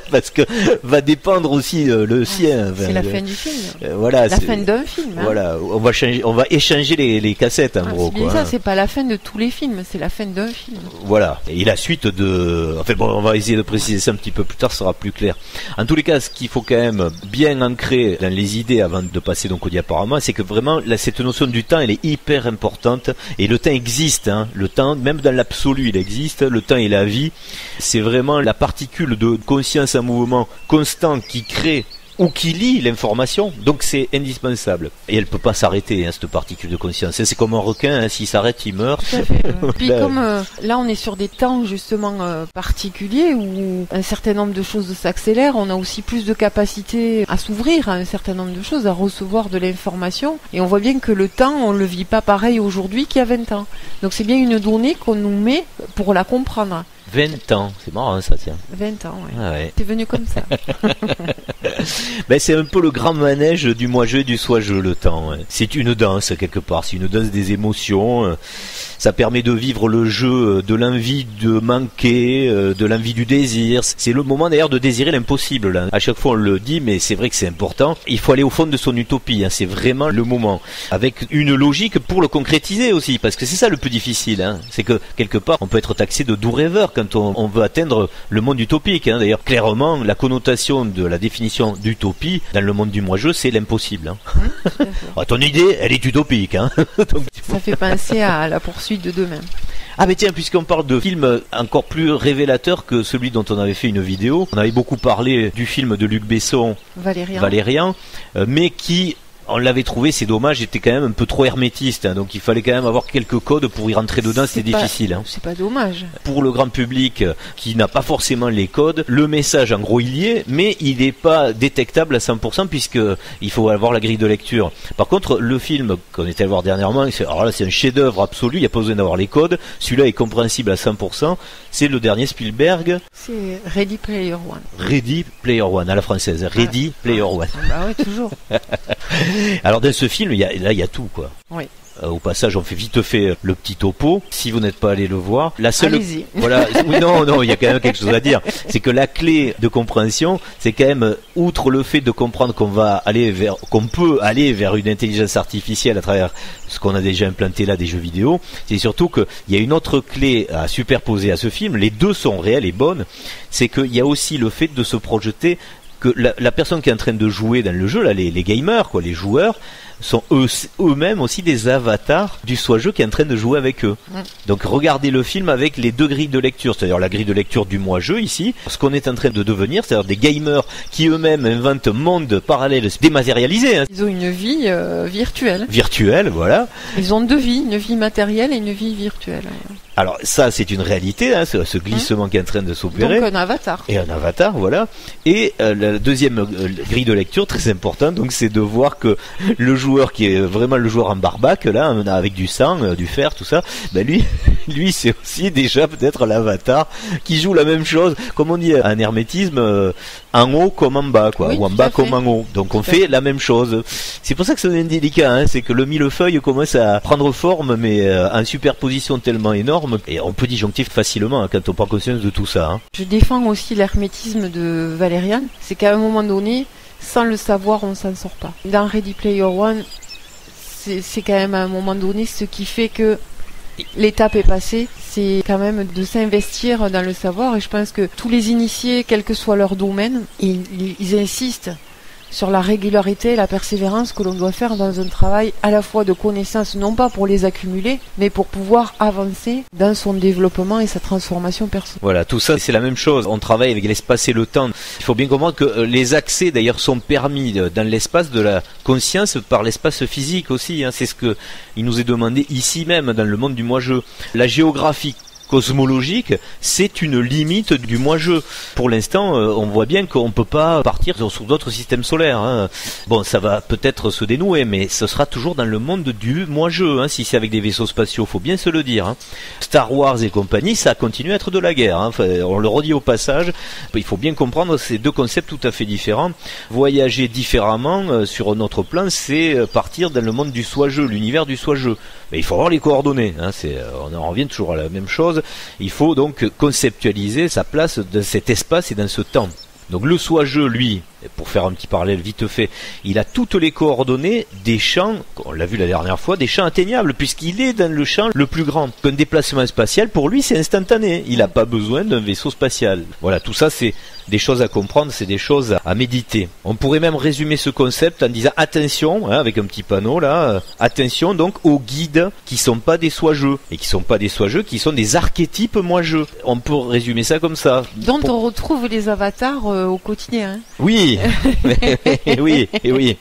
Parce que va dépendre aussi le sien. C'est la fin du film. Voilà. La fin d'un film. Hein. Voilà. On va échanger les cassettes, en gros. C'est ça, c'est pas la fin de tous les films, c'est la fin d'un film. Voilà. Et la suite enfin bon, on va essayer de préciser ça un petit peu plus tard, ça sera plus clair. En tous les cas, ce qu'il faut quand même bien ancrer dans les idées avant de passer donc au diaporama, c'est que vraiment, cette notion du temps, elle est hyper importante. Et le temps existe, hein. Le temps, même dans l'absolu, il existe. Le temps et la vie, c'est vraiment la particule de conscience en mouvement constant qui crée ou qui lie l'information, donc c'est indispensable. Et elle peut pas s'arrêter, hein, cette particule de conscience. C'est comme un requin, hein, s'il s'arrête, il meurt. Tout à fait. Puis comme là, on est sur des temps justement particuliers où un certain nombre de choses s'accélèrent, on a aussi plus de capacité à s'ouvrir à un certain nombre de choses, à recevoir de l'information. Et on voit bien que le temps, on le vit pas pareil aujourd'hui qu'il y a 20 ans. Donc c'est bien une donnée qu'on nous met pour la comprendre. 20 ans, c'est marrant ça, tiens. 20 ans, oui. Ah ouais. C'est venu comme ça. C'est un peu le grand manège du moi-je et du soi-je, le temps. C'est une danse, quelque part. C'est une danse des émotions. Ça permet de vivre le jeu de l'envie de manquer, de l'envie du désir. C'est le moment d'ailleurs de désirer l'impossible. Là. À chaque fois on le dit, mais c'est vrai que c'est important. Il faut aller au fond de son utopie. Hein. C'est vraiment le moment. Avec une logique pour le concrétiser aussi. Parce que c'est ça le plus difficile. Hein. C'est que quelque part on peut être taxé de doux rêveur quand on veut atteindre le monde utopique. Hein. D'ailleurs, clairement, la connotation de la définition d'utopie dans le monde du moi-je, c'est l'impossible. Hein. Ton idée, elle est utopique. Hein. Donc, ça fait penser à la poursuite de demain. Ah mais tiens, puisqu'on parle de films encore plus révélateurs que celui dont on avait fait une vidéo, on avait beaucoup parlé du film de Luc Besson, Valérian, mais qui... On l'avait trouvé, c'est dommage, était quand même un peu trop hermétiste, hein, donc il fallait quand même avoir quelques codes pour y rentrer dedans, c'était difficile. Hein. C'est pas dommage. Pour le grand public qui n'a pas forcément les codes, le message en gros il y est, mais il n'est pas détectable à 100% puisqu'il faut avoir la grille de lecture. Par contre, le film qu'on était allé voir dernièrement, alors là c'est un chef-d'œuvre absolu, il n'y a pas besoin d'avoir les codes, celui-là est compréhensible à 100%, c'est le dernier Spielberg. C'est Ready Player One. Ready Player One, à la française, Ready Player One. Bah ouais, toujours. Alors dans ce film, il y a tout quoi. Oui. Au passage, on fait vite fait le petit topo. Si vous n'êtes pas allé le voir, la seule, allez-y. Voilà, oui, non, il y a quand même quelque chose à dire. C'est que la clé de compréhension, c'est quand même, outre le fait de comprendre qu'on peut aller vers une intelligence artificielle à travers ce qu'on a déjà implanté là des jeux vidéo, c'est surtout qu'il y a une autre clé à superposer à ce film. Les deux sont réelles et bonnes. C'est qu'il y a aussi le fait de se projeter que la personne qui est en train de jouer dans le jeu, là, les gamers, quoi, les joueurs, sont eux-mêmes aussi des avatars du soi-jeu qui est en train de jouer avec eux. Donc regardez le film avec les deux grilles de lecture, c'est-à-dire la grille de lecture du moi-jeu ici, ce qu'on est en train de devenir, c'est-à-dire des gamers qui eux-mêmes inventent un monde parallèle dématérialisé. Hein. Ils ont une vie virtuelle. Virtuelle, voilà. Ils ont deux vies, une vie matérielle et une vie virtuelle. Alors ça, c'est une réalité, hein, ce glissement qui est en train de s'opérer. Donc un avatar. Et un avatar, voilà. Et la deuxième grille de lecture, très importante, donc c'est de voir que le joueur qui est vraiment le joueur en barbac, là, avec du sang, du fer, tout ça, ben lui c'est aussi déjà peut-être l'avatar qui joue la même chose, comme on dit en hermétisme, en haut comme en bas, quoi, ou en bas comme en haut. Donc on fait la même chose. C'est pour ça que c'est délicat, hein, c'est que le millefeuille commence à prendre forme, mais en superposition tellement énorme. Et on peut disjoncter facilement hein, quand on prend conscience de tout ça. Hein. Je défends aussi l'hermétisme de Valérian. C'est qu'à un moment donné, sans le savoir, on s'en sort pas. Dans Ready Player One, c'est quand même à un moment donné ce qui fait que l'étape est passée. C'est quand même de s'investir dans le savoir. Et je pense que tous les initiés, quel que soit leur domaine, ils insistent sur la régularité et la persévérance que l'on doit faire dans un travail à la fois de connaissances, non pas pour les accumuler, mais pour pouvoir avancer dans son développement et sa transformation personnelle. Voilà, tout ça c'est la même chose. On travaille avec l'espace et le temps. Il faut bien comprendre que les accès d'ailleurs sont permis dans l'espace de la conscience par l'espace physique aussi. C'est ce que il nous est demandé ici même dans le monde du moi-je. La géographie cosmologique, c'est une limite du moi-je. Pour l'instant, on voit bien qu'on ne peut pas partir sur d'autres systèmes solaires. Bon, ça va peut-être se dénouer, mais ce sera toujours dans le monde du moi-je. Si c'est avec des vaisseaux spatiaux, faut bien se le dire. Star Wars et compagnie, ça continue à être de la guerre. Enfin, on le redit au passage. Il faut bien comprendre ces deux concepts tout à fait différents. Voyager différemment sur notre plan, c'est partir dans le monde du soi-je, l'univers du soi-je. Mais il faut avoir les coordonnées. On en revient toujours à la même chose. Il faut donc conceptualiser sa place dans cet espace et dans ce temps. Donc le soi-je, lui, pour faire un petit parallèle vite fait, il a toutes les coordonnées des champs, on l'a vu la dernière fois, des champs atteignables, puisqu'il est dans le champ le plus grand. Un déplacement spatial, pour lui, c'est instantané. Il n'a pas besoin d'un vaisseau spatial. Voilà, tout ça, c'est des choses à comprendre, c'est des choses à méditer. On pourrait même résumer ce concept en disant attention, avec un petit panneau là, attention donc aux guides qui sont pas des soi-je, et qui sont pas des soi-je, qui sont des archétypes moi-je. On peut résumer ça comme ça. Dont on retrouve les avatars au quotidien. Oui, oui, oui.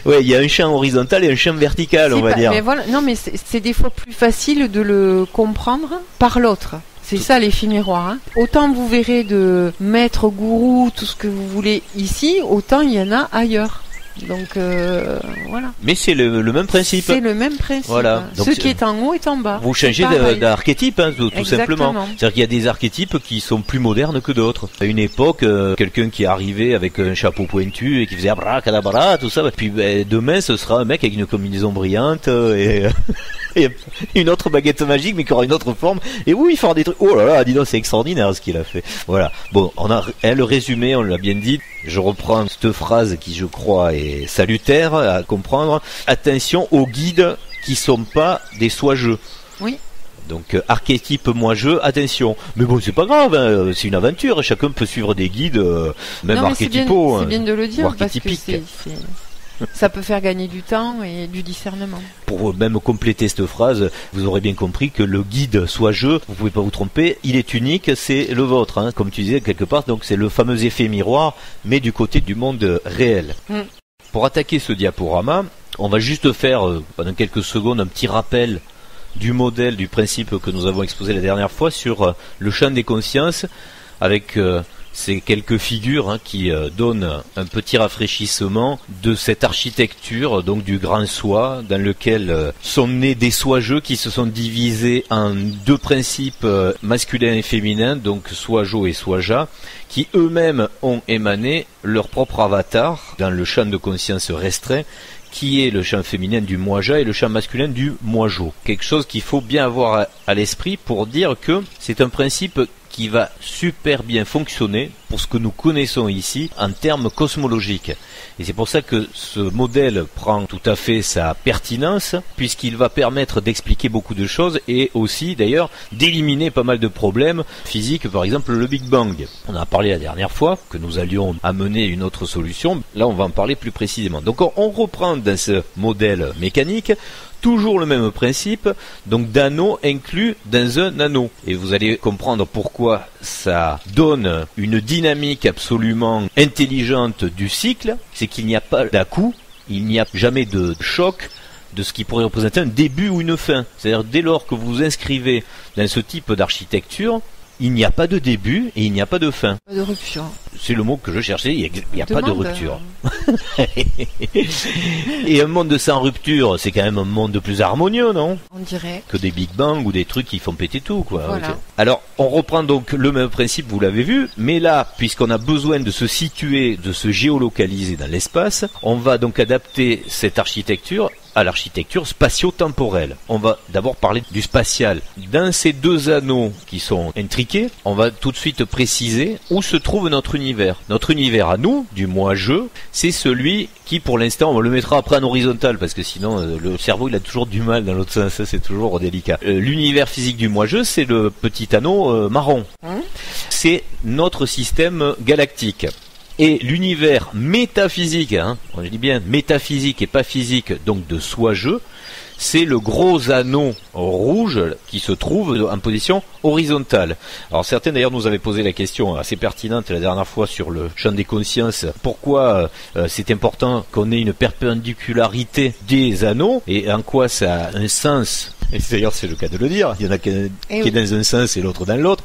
Ouais, il y a un champ horizontal et un champ vertical, on va dire. Mais voilà, non, mais c'est des fois plus facile de le comprendre par l'autre. C'est ça l'effet miroir. Autant vous verrez de maître, gourou, tout ce que vous voulez ici, autant il y en a ailleurs. Donc voilà. Mais c'est le même principe. C'est le même principe. Voilà. Donc, ce qui est en haut est en bas. Vous changez d'archétype, tout simplement. C'est-à-dire qu'il y a des archétypes qui sont plus modernes que d'autres. À une époque, quelqu'un qui arrivait avec un chapeau pointu et qui faisait abracadabra, tout ça. Puis demain, ce sera un mec avec une combinaison brillante et une autre baguette magique, mais qui aura une autre forme. Et oui, il fera des trucs. Oh là là, dis donc, c'est extraordinaire ce qu'il a fait. Voilà. Bon, on a le résumé, on l'a bien dit. Je reprends cette phrase qui, je crois, est salutaire à comprendre. Attention aux guides qui sont pas des soi-je. Oui. Donc archétype moi-je, attention. Mais bon, c'est pas grave, c'est une aventure. Chacun peut suivre des guides, même archétypaux. C'est bien de le dire parce que ça peut faire gagner du temps et du discernement. Pour même compléter cette phrase, vous aurez bien compris que le guide soit je, vous pouvez pas vous tromper, il est unique, c'est le vôtre, comme tu disais quelque part, donc c'est le fameux effet miroir, mais du côté du monde réel. Pour attaquer ce diaporama, on va juste faire pendant quelques secondes un petit rappel du modèle, du principe que nous avons exposé la dernière fois sur le champ des consciences, avec ces quelques figures qui donnent un petit rafraîchissement de cette architecture, donc du grand soi, dans lequel sont nés des soi-je qui se sont divisés en deux principes masculins et féminins, donc soi-jo et soi-ja, qui eux-mêmes ont émané leur propre avatar dans le champ de conscience restreint, qui est le champ féminin du moi-ja et le champ masculin du moi-jo. Quelque chose qu'il faut bien avoir à l'esprit pour dire que c'est un principe qui va super bien fonctionner pour ce que nous connaissons ici en termes cosmologiques. Et c'est pour ça que ce modèle prend tout à fait sa pertinence, puisqu'il va permettre d'expliquer beaucoup de choses et aussi d'ailleurs d'éliminer pas mal de problèmes physiques, par exemple le Big Bang. On en a parlé la dernière fois, que nous allions amener une autre solution. Là on va en parler plus précisément. Donc on reprend dans ce modèle mécanique toujours le même principe, donc d'anneau inclus dans un anneau. Et vous allez comprendre pourquoi ça donne une dynamique absolument intelligente du cycle, c'est qu'il n'y a pas d'à-coup, il n'y a jamais de choc de ce qui pourrait représenter un début ou une fin. C'est-à-dire dès lors que vous vous inscrivez dans ce type d'architecture, il n'y a pas de début et il n'y a pas de fin. Pas de rupture. C'est le mot que je cherchais, il n'y a pas de rupture. Et un monde sans rupture, c'est quand même un monde plus harmonieux, non? On dirait. Que des Big Bang ou des trucs qui font péter tout, quoi. Voilà. Okay. Alors, on reprend donc le même principe, vous l'avez vu, mais là, puisqu'on a besoin de se situer, de se géolocaliser dans l'espace, on va donc adapter cette architecture à l'architecture spatio-temporelle. On va d'abord parler du spatial. Dans ces deux anneaux qui sont intriqués, on va tout de suite préciser où se trouve notre univers. Notre univers à nous, du moi-je, c'est celui qui, pour l'instant, on le mettra après en horizontal, parce que sinon, le cerveau, il a toujours du mal dans l'autre sens, ça c'est toujours délicat. L'univers physique du moi-je, c'est le petit anneau marron. C'est notre système galactique. Et l'univers métaphysique, on dit bien métaphysique et pas physique, donc de soi-je, c'est le gros anneau rouge qui se trouve en position horizontale. Alors certains d'ailleurs nous avaient posé la question assez pertinente la dernière fois sur le champ des consciences. Pourquoi c'est important qu'on ait une perpendicularirité des anneaux et en quoi ça a un sens? Et d'ailleurs c'est le cas de le dire. Il y en a qui est dans un sens et l'autre dans l'autre.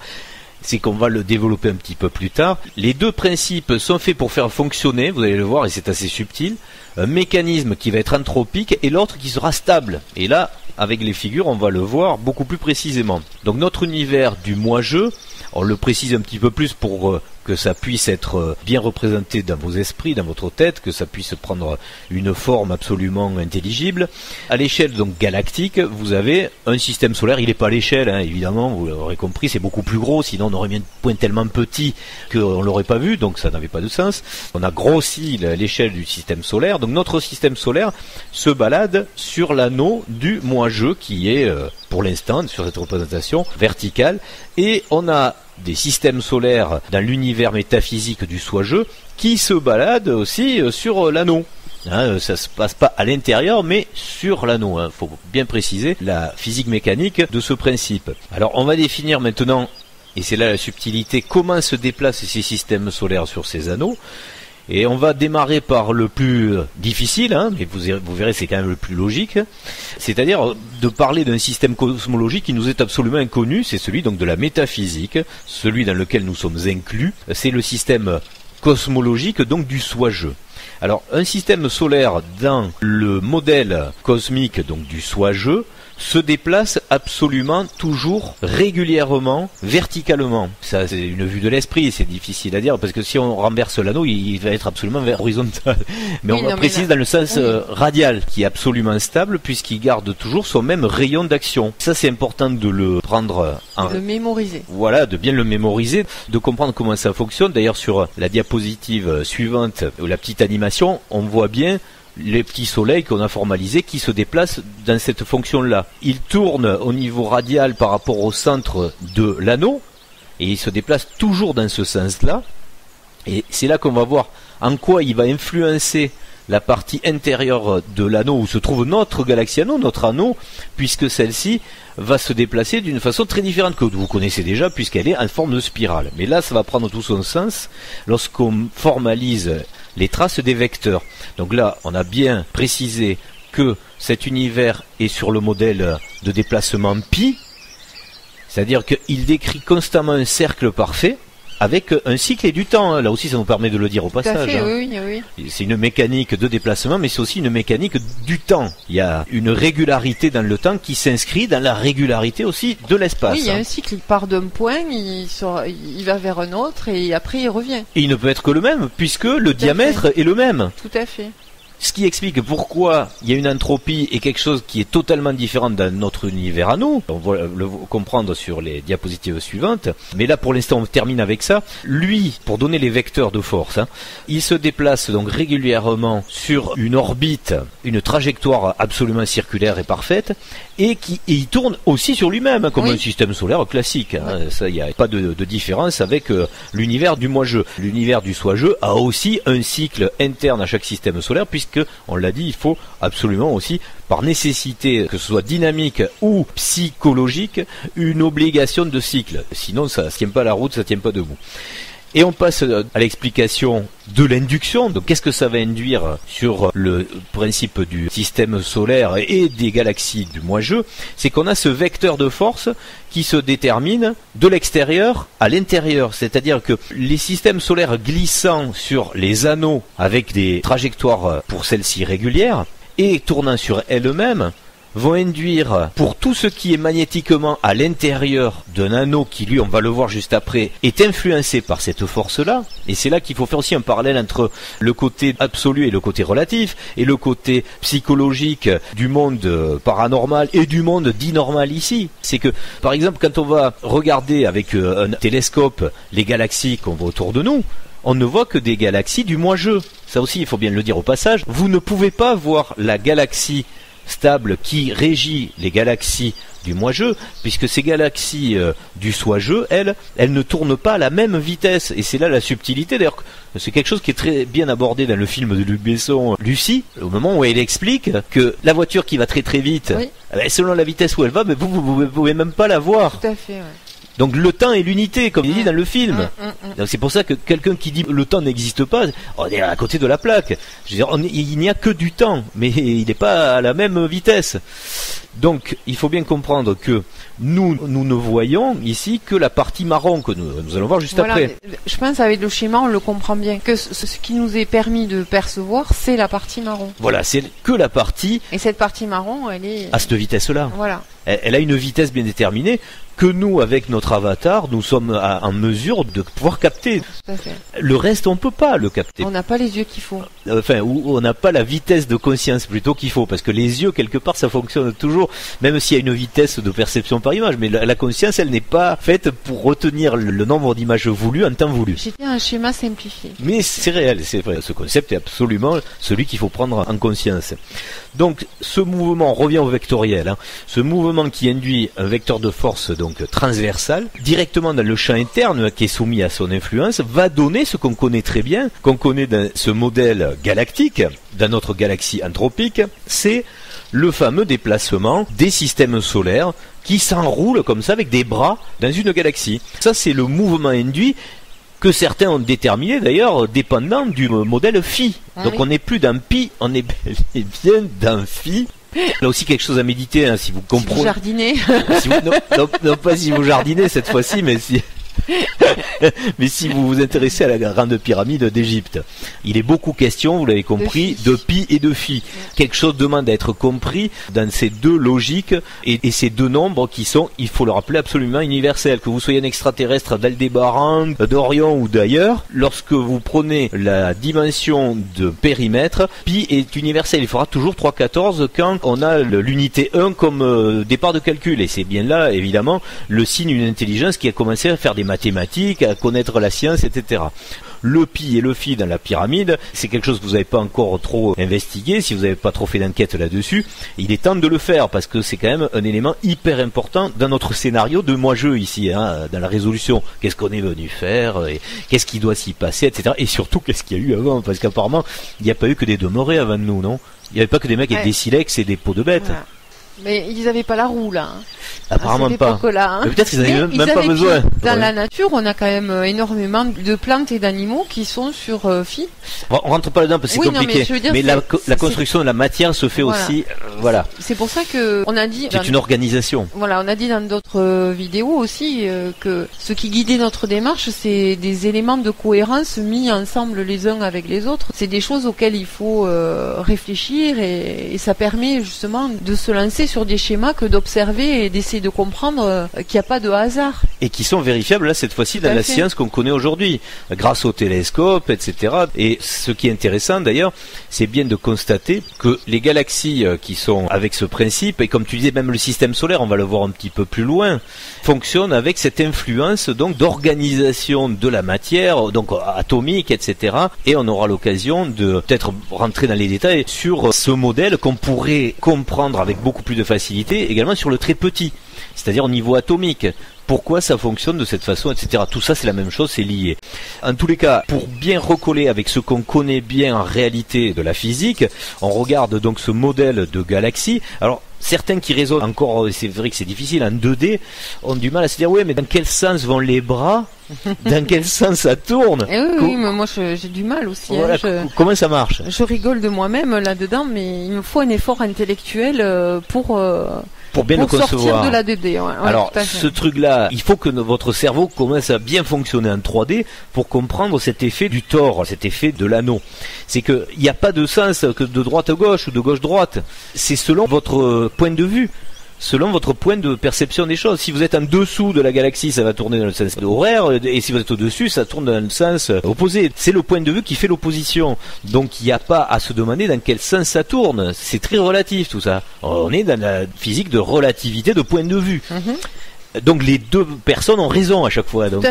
C'est qu'on va le développer un petit peu plus tard. Les deux principes sont faits pour faire fonctionner, vous allez le voir, et c'est assez subtil, un mécanisme qui va être anthropique et l'autre qui sera stable. Et là, avec les figures, on va le voir beaucoup plus précisément. Donc notre univers du moi-je, on le précise un petit peu plus pour que ça puisse être bien représenté dans vos esprits, dans votre tête, que ça puisse prendre une forme absolument intelligible. À l'échelle donc galactique, vous avez un système solaire, il n'est pas à l'échelle, évidemment, vous l'aurez compris, c'est beaucoup plus gros, sinon on aurait mis un point tellement petit qu'on ne l'aurait pas vu, donc ça n'avait pas de sens. On a grossi l'échelle du système solaire, donc notre système solaire se balade sur l'anneau du moi-je qui est, pour l'instant, sur cette représentation verticale, et on a des systèmes solaires dans l'univers métaphysique du soi-je qui se baladent aussi sur l'anneau. Ça se passe pas à l'intérieur mais sur l'anneau. Faut bien préciser la physique mécanique de ce principe. Alors on va définir maintenant, et c'est là la subtilité, comment se déplacent ces systèmes solaires sur ces anneaux. Et on va démarrer par le plus difficile, mais vous verrez c'est quand même le plus logique, c'est-à-dire de parler d'un système cosmologique qui nous est absolument inconnu, c'est celui donc de la métaphysique, celui dans lequel nous sommes inclus, c'est le système cosmologique donc du soi-je. Alors un système solaire dans le modèle cosmique donc du soi-je se déplace absolument toujours régulièrement, verticalement. Ça c'est une vue de l'esprit, c'est difficile à dire parce que si on renverse l'anneau, il va être absolument horizontal. Mais on précise dans le sens radial, qui est absolument stable puisqu'il garde toujours son même rayon d'action. Ça c'est important de le prendre en... De le mémoriser. Voilà, de bien le mémoriser, de comprendre comment ça fonctionne. D'ailleurs sur la diapositive suivante, la petite animation, on voit bien les petits soleils qu'on a formalisés qui se déplacent dans cette fonction-là. Ils tournent au niveau radial par rapport au centre de l'anneau et ils se déplacent toujours dans ce sens-là. Et c'est là qu'on va voir en quoi il va influencer la partie intérieure de l'anneau où se trouve notre galaxie anneau, notre anneau, puisque celle-ci va se déplacer d'une façon très différente que vous connaissez déjà puisqu'elle est en forme de spirale. Mais là, ça va prendre tout son sens lorsqu'on formalise les traces des vecteurs. Donc là, on a bien précisé que cet univers est sur le modèle de déplacement pi, c'est-à-dire qu'il décrit constamment un cercle parfait avec un cycle et du temps. Là aussi, ça nous permet de le dire au passage. Tout à fait, oui. C'est une mécanique de déplacement, mais c'est aussi une mécanique du temps. Il y a une régularité dans le temps qui s'inscrit dans la régularité aussi de l'espace. Oui, il y a un cycle, il part d'un point, il va vers un autre et après il revient. Et il ne peut être que le même, puisque le diamètre est le même. Tout à fait. Ce qui explique pourquoi il y a une entropie et quelque chose qui est totalement différent dans notre univers à nous. On va le comprendre sur les diapositives suivantes. Mais là, pour l'instant, on termine avec ça. Lui, pour donner les vecteurs de force, il se déplace donc régulièrement sur une orbite, une trajectoire absolument circulaire et parfaite, et il tourne aussi sur lui-même, comme un système solaire classique. Ça, il n'y a pas de différence avec l'univers du moi-je. L'univers du soi-je a aussi un cycle interne à chaque système solaire, puisque on l'a dit, il faut absolument aussi, par nécessité, que ce soit dynamique ou psychologique, une obligation de cycle. Sinon, ça ne tient pas la route, ça ne tient pas debout. Et on passe à l'explication de l'induction. Donc qu'est-ce que ça va induire sur le principe du système solaire et des galaxies du moi-je? C'est qu'on a ce vecteur de force qui se détermine de l'extérieur à l'intérieur. C'est-à-dire que les systèmes solaires glissant sur les anneaux avec des trajectoires pour celles-ci régulières et tournant sur elles-mêmes vont induire, pour tout ce qui est magnétiquement à l'intérieur d'un anneau qui, lui, on va le voir juste après, est influencé par cette force-là. Et c'est là qu'il faut faire aussi un parallèle entre le côté absolu et le côté relatif, et le côté psychologique du monde paranormal et du monde dit normal ici. C'est que, par exemple, quand on va regarder avec un télescope les galaxies qu'on voit autour de nous, on ne voit que des galaxies du moi-je. Ça aussi, il faut bien le dire au passage. Vous ne pouvez pas voir la galaxie stable qui régit les galaxies du moi-je, puisque ces galaxies du soi-je, elles ne tournent pas à la même vitesse. Et c'est là la subtilité. D'ailleurs, C'est quelque chose qui est très bien abordé dans le film de Luc Besson, Lucie, au moment où elle explique que la voiture qui va très très vite, selon la vitesse où elle va, mais vous pouvez même pas la voir. Tout à fait, ouais. Donc le temps est l'unité, comme il dit dans le film. Donc c'est pour ça que quelqu'un qui dit le temps n'existe pas, on est à côté de la plaque. Je veux dire, il n'y a que du temps, mais il n'est pas à la même vitesse. Donc il faut bien comprendre que nous ne voyons ici que la partie marron que nous allons voir juste après. Je pense avec le schéma on le comprend bien, que ce qui nous est permis de percevoir c'est la partie marron. Voilà, c'est que la partie. Et cette partie marron elle est... à cette vitesse-là. Voilà. Elle a une vitesse bien déterminée que nous, avec notre avatar, nous sommes en mesure de pouvoir capter. Tout à fait. Le reste, on peut pas le capter. On n'a pas les yeux qu'il faut. Enfin, ou on n'a pas la vitesse de conscience plutôt qu'il faut, parce que les yeux, quelque part, ça fonctionne toujours, même s'il y a une vitesse de perception par image. Mais la conscience, elle n'est pas faite pour retenir le nombre d'images voulues en temps voulu. C'était un schéma simplifié. Mais c'est réel, c'est vrai. Ce concept est absolument celui qu'il faut prendre en conscience. Donc, ce mouvement, on revient au vectoriel, hein, ce mouvement qui induit un vecteur de force donc transversal, directement dans le champ interne qui est soumis à son influence, va donner ce qu'on connaît très bien, qu'on connaît dans ce modèle galactique, dans notre galaxie anthropique, c'est le fameux déplacement des systèmes solaires qui s'enroulent comme ça avec des bras dans une galaxie. Ça, c'est le mouvement induit que certains ont déterminé d'ailleurs dépendant du modèle phi. Donc on n'est plus dans pi, on est bel et bien dans phi. Là aussi quelque chose à méditer, hein, si vous comprenez. Si vous jardinez. Non, pas si vous jardinez cette fois-ci, mais si... mais si vous vous intéressez à la grande pyramide d'Égypte, il est beaucoup question, vous l'avez compris, de pi et de phi. Quelque chose demande à être compris dans ces deux logiques et ces deux nombres qui sont, il faut le rappeler, absolument universels. Que vous soyez un extraterrestre d'Aldébaran, d'Orion ou d'ailleurs, lorsque vous prenez la dimension de périmètre, pi est universel. Il faudra toujours 3,14 quand on a l'unité 1 comme départ de calcul. Et c'est bien là, évidemment, le signe d'une intelligence qui a commencé à faire des mathématiques, à connaître la science, etc. Le pi et le phi dans la pyramide, c'est quelque chose que vous n'avez pas encore trop investigué, si vous n'avez pas trop fait d'enquête là-dessus. Il est temps de le faire, parce que c'est quand même un élément hyper important dans notre scénario de moi-jeu ici, hein, dans la résolution. Qu'est-ce qu'on est venu faire, et qu'est-ce qui doit s'y passer, etc. Et surtout, qu'est-ce qu'il y a eu avant, parce qu'apparemment, il n'y a pas eu que des demeurés avant nous, non? Il n'y avait pas que des mecs avec des silex et des peaux de bêtes. Voilà. Mais ils n'avaient pas la roue là. Apparemment pas. Hein. Peut-être qu'ils n'avaient même pas besoin. Dans la nature, on a quand même énormément de plantes et d'animaux qui sont sur phi. On rentre pas là-dedans parce que c'est compliqué. Mais la construction de la matière se fait aussi. Voilà. C'est pour ça que on a dit. C'est une organisation. Voilà, on a dit dans d'autres vidéos aussi que ce qui guidait notre démarche, c'est des éléments de cohérence mis ensemble les uns avec les autres. C'est des choses auxquelles il faut réfléchir et ça permet justement de se lancer sur des schémas que d'observer et d'essayer de comprendre qu'il n'y a pas de hasard. Et qui sont vérifiables là cette fois-ci dans la science qu'on connaît aujourd'hui, grâce au télescope, etc. Et ce qui est intéressant d'ailleurs, c'est bien de constater que les galaxies qui sont avec ce principe, et comme tu disais même le système solaire, on va le voir un petit peu plus loin, fonctionnent avec cette influence donc d'organisation de la matière, donc atomique, etc. Et on aura l'occasion de peut-être rentrer dans les détails sur ce modèle qu'on pourrait comprendre avec beaucoup plus de facilité, également sur le très petit, c'est-à-dire au niveau atomique. Pourquoi ça fonctionne de cette façon, etc. Tout ça, c'est la même chose, c'est lié. En tous les cas, pour bien recoller avec ce qu'on connaît bien en réalité de la physique, on regarde donc ce modèle de galaxie. Alors, certains qui raisonnent encore, c'est vrai que c'est difficile, en 2D, ont du mal à se dire, ouais, mais dans quel sens vont les bras? Dans quel sens ça tourne? Oui, mais moi j'ai du mal aussi. Voilà, comment ça marche? Je rigole de moi-même là-dedans, mais il me faut un effort intellectuel pour bien le concevoir. Sortir de la 2D. Ouais, alors, ce truc-là, il faut que votre cerveau commence à bien fonctionner en 3D pour comprendre cet effet du tore, cet effet de l'anneau. C'est que il n'y a pas de sens que de droite à gauche ou de gauche à droite. C'est selon votre point de vue. Selon votre point de perception des choses. Si vous êtes en dessous de la galaxie, ça va tourner dans le sens horaire, et si vous êtes au-dessus, ça tourne dans le sens opposé. C'est le point de vue qui fait l'opposition. Donc il n'y a pas à se demander dans quel sens ça tourne. C'est très relatif tout ça. On est dans la physique de relativité de point de vue. Donc les deux personnes ont raison à chaque fois. Donc,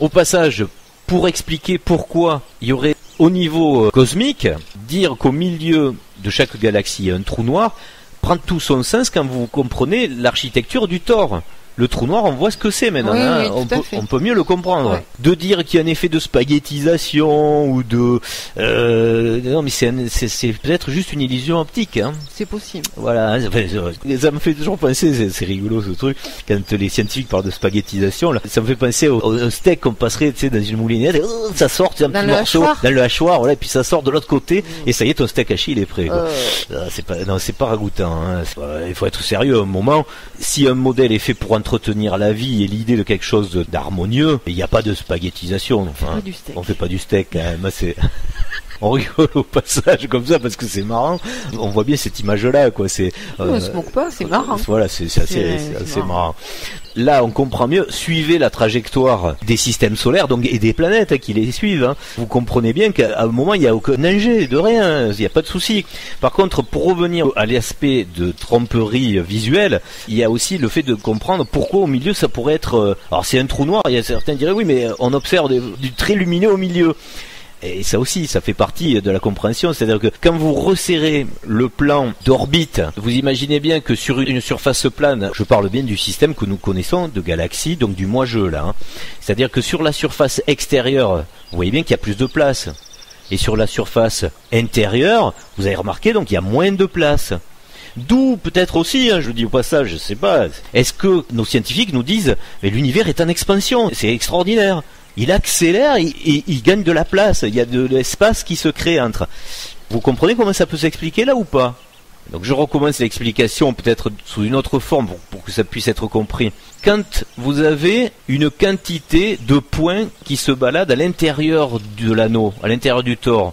au passage, pour expliquer pourquoi il y aurait au niveau cosmique, dire qu'au milieu de chaque galaxie il y a un trou noir, prend tout son sens quand vous comprenez l'architecture du tore. le trou noir, on voit ce que c'est maintenant. On peut mieux le comprendre. Ouais. De dire qu'il y a un effet de spaghettisation ou de non, mais c'est peut-être juste une illusion optique. Hein. C'est possible. Voilà, ça me fait toujours penser, c'est rigolo ce truc, quand les scientifiques parlent de spaghettisation, là, ça me fait penser au steak qu'on passerait, tu sais, dans une moulinette, et ça sort, un petit morceau dans le hachoir, voilà, et puis ça sort de l'autre côté, et ça y est, ton steak haché, il est prêt. C'est pas ragoûtant. Hein. Il faut être sérieux à un moment. Si un modèle est fait pour entretenir la vie et l'idée de quelque chose d'harmonieux, il n'y a pas de spaghettisation. Enfin, on fait pas du steak. Hein. Moi, c'est on rigole au passage comme ça parce que c'est marrant. On voit bien cette image-là, quoi. On se moque pas, c'est marrant. Voilà, c'est assez marrant. Là, on comprend mieux. Suivez la trajectoire des systèmes solaires, donc et des planètes qui les suivent. Hein. Vous comprenez bien qu'à un moment, il n'y a aucun danger, de rien. Il n'y a pas de souci. Par contre, pour revenir à l'aspect de tromperie visuelle, il y a aussi le fait de comprendre pourquoi au milieu ça pourrait être. Alors, c'est un trou noir. Il y a certains qui diraient oui, mais on observe du très lumineux au milieu. Et ça aussi, ça fait partie de la compréhension, c'est-à-dire que quand vous resserrez le plan d'orbite, vous imaginez bien que sur une surface plane, je parle bien du système que nous connaissons, de galaxies, donc du moi-je là, hein. C'est-à-dire que sur la surface extérieure, vous voyez bien qu'il y a plus de place. Et sur la surface intérieure, vous avez remarqué, donc il y a moins de place. D'où peut-être aussi, hein, je le dis au passage, je sais pas, est-ce que nos scientifiques nous disent mais l'univers est en expansion, c'est extraordinaire. Il accélère, il gagne de la place, il y a de l'espace qui se crée entre. Vous comprenez comment ça peut s'expliquer là ou pas? Donc je recommence l'explication peut-être sous une autre forme pour que ça puisse être compris. Quand vous avez une quantité de points qui se baladent à l'intérieur de l'anneau, à l'intérieur du tore,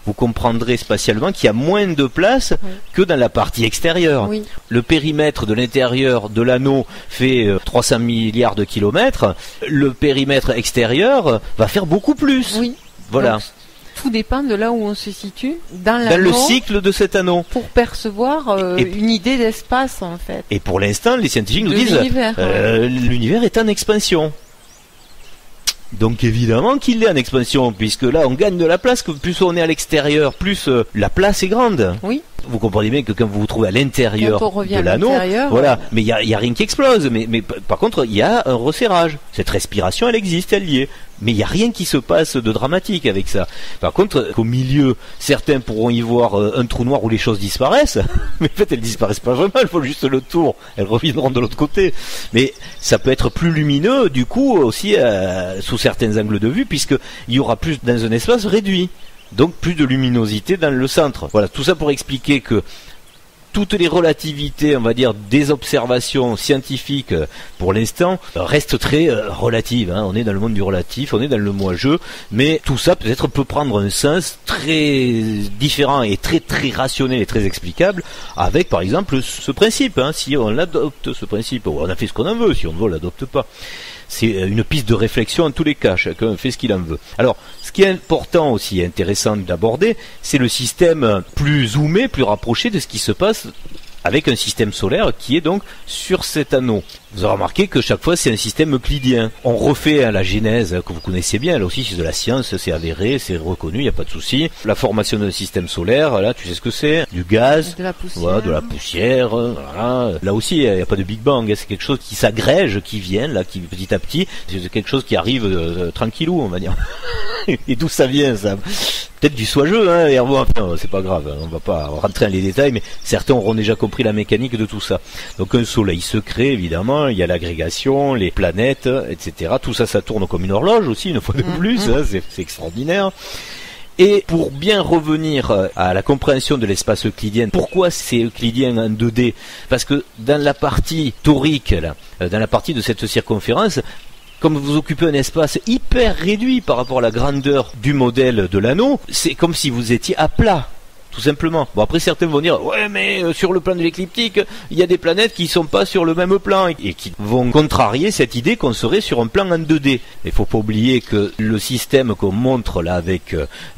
vous comprendrez spatialement qu'il y a moins de place que dans la partie extérieure. Oui. Le périmètre de l'intérieur de l'anneau fait 300 milliards de kilomètres. Le périmètre extérieur va faire beaucoup plus. Oui. Voilà. Donc, tout dépend de là où on se situe dans l'anneau. Dans le cycle de cet anneau. Pour percevoir une idée d'espace, en fait. Et pour l'instant, les scientifiques nous disent l'univers est en expansion. Donc évidemment qu'il est en expansion, puisque là on gagne de la place, que plus on est à l'extérieur, plus la place est grande. Oui. Vous comprenez bien que quand vous vous trouvez à l'intérieur de l'anneau, voilà, mais il y a rien qui explose. Mais par contre, il y a un resserrage. Cette respiration, elle existe, elle y est. Mais il n'y a rien qui se passe de dramatique avec ça. Par contre, au milieu, certains pourront y voir un trou noir où les choses disparaissent. Mais en fait, elles disparaissent pas vraiment, elles font juste le tour. Elles reviendront de l'autre côté. Mais ça peut être plus lumineux, du coup, aussi sous certains angles de vue, puisqu'il y aura plus dans un espace réduit. Donc plus de luminosité dans le centre. Voilà, tout ça pour expliquer que toutes les relativités, on va dire, des observations scientifiques pour l'instant restent très relatives. Hein. On est dans le monde du relatif, on est dans le moi-je, mais tout ça peut-être peut prendre un sens très différent et très très rationnel et très explicable avec, par exemple, ce principe. Hein. Si on l'adopte, ce principe, on a fait ce qu'on en veut. Si on ne veut, on l'adopte pas. C'est une piste de réflexion en tous les cas, chacun fait ce qu'il en veut. Alors, ce qui est important aussi, intéressant d'aborder, c'est le système plus zoomé, plus rapproché de ce qui se passe avec un système solaire qui est donc sur cet anneau. Vous avez remarqué que chaque fois c'est un système euclidien. On refait la genèse que vous connaissez bien, là aussi c'est de la science, c'est avéré, c'est reconnu, il n'y a pas de souci. La formation d'un système solaire, là tu sais ce que c'est, du gaz, de la poussière, voilà, de la poussière, voilà. Là aussi il n'y a pas de Big Bang, c'est quelque chose qui s'agrège, qui vient, là, qui petit à petit, c'est quelque chose qui arrive tranquillou on va dire. Et d'où ça vient ça? Peut-être du soijeux, hein, et enfin, c'est pas grave, on va pas rentrer dans les détails, mais certains auront déjà compris la mécanique de tout ça. Donc un soleil se crée, évidemment, il y a l'agrégation, les planètes, etc. Tout ça, ça tourne comme une horloge aussi, une fois de plus, hein, c'est extraordinaire. Et pour bien revenir à la compréhension de l'espace euclidien, pourquoi c'est euclidien en 2D? Parce que dans la partie torique, là, dans la partie de cette circonférence, comme vous occupez un espace hyper réduit par rapport à la grandeur du modèle de l'anneau, c'est comme si vous étiez à plat, tout simplement. Bon, après certains vont dire, ouais, mais sur le plan de l'écliptique, il y a des planètes qui sont pas sur le même plan et qui vont contrarier cette idée qu'on serait sur un plan en 2D. Il faut pas oublier que le système qu'on montre là avec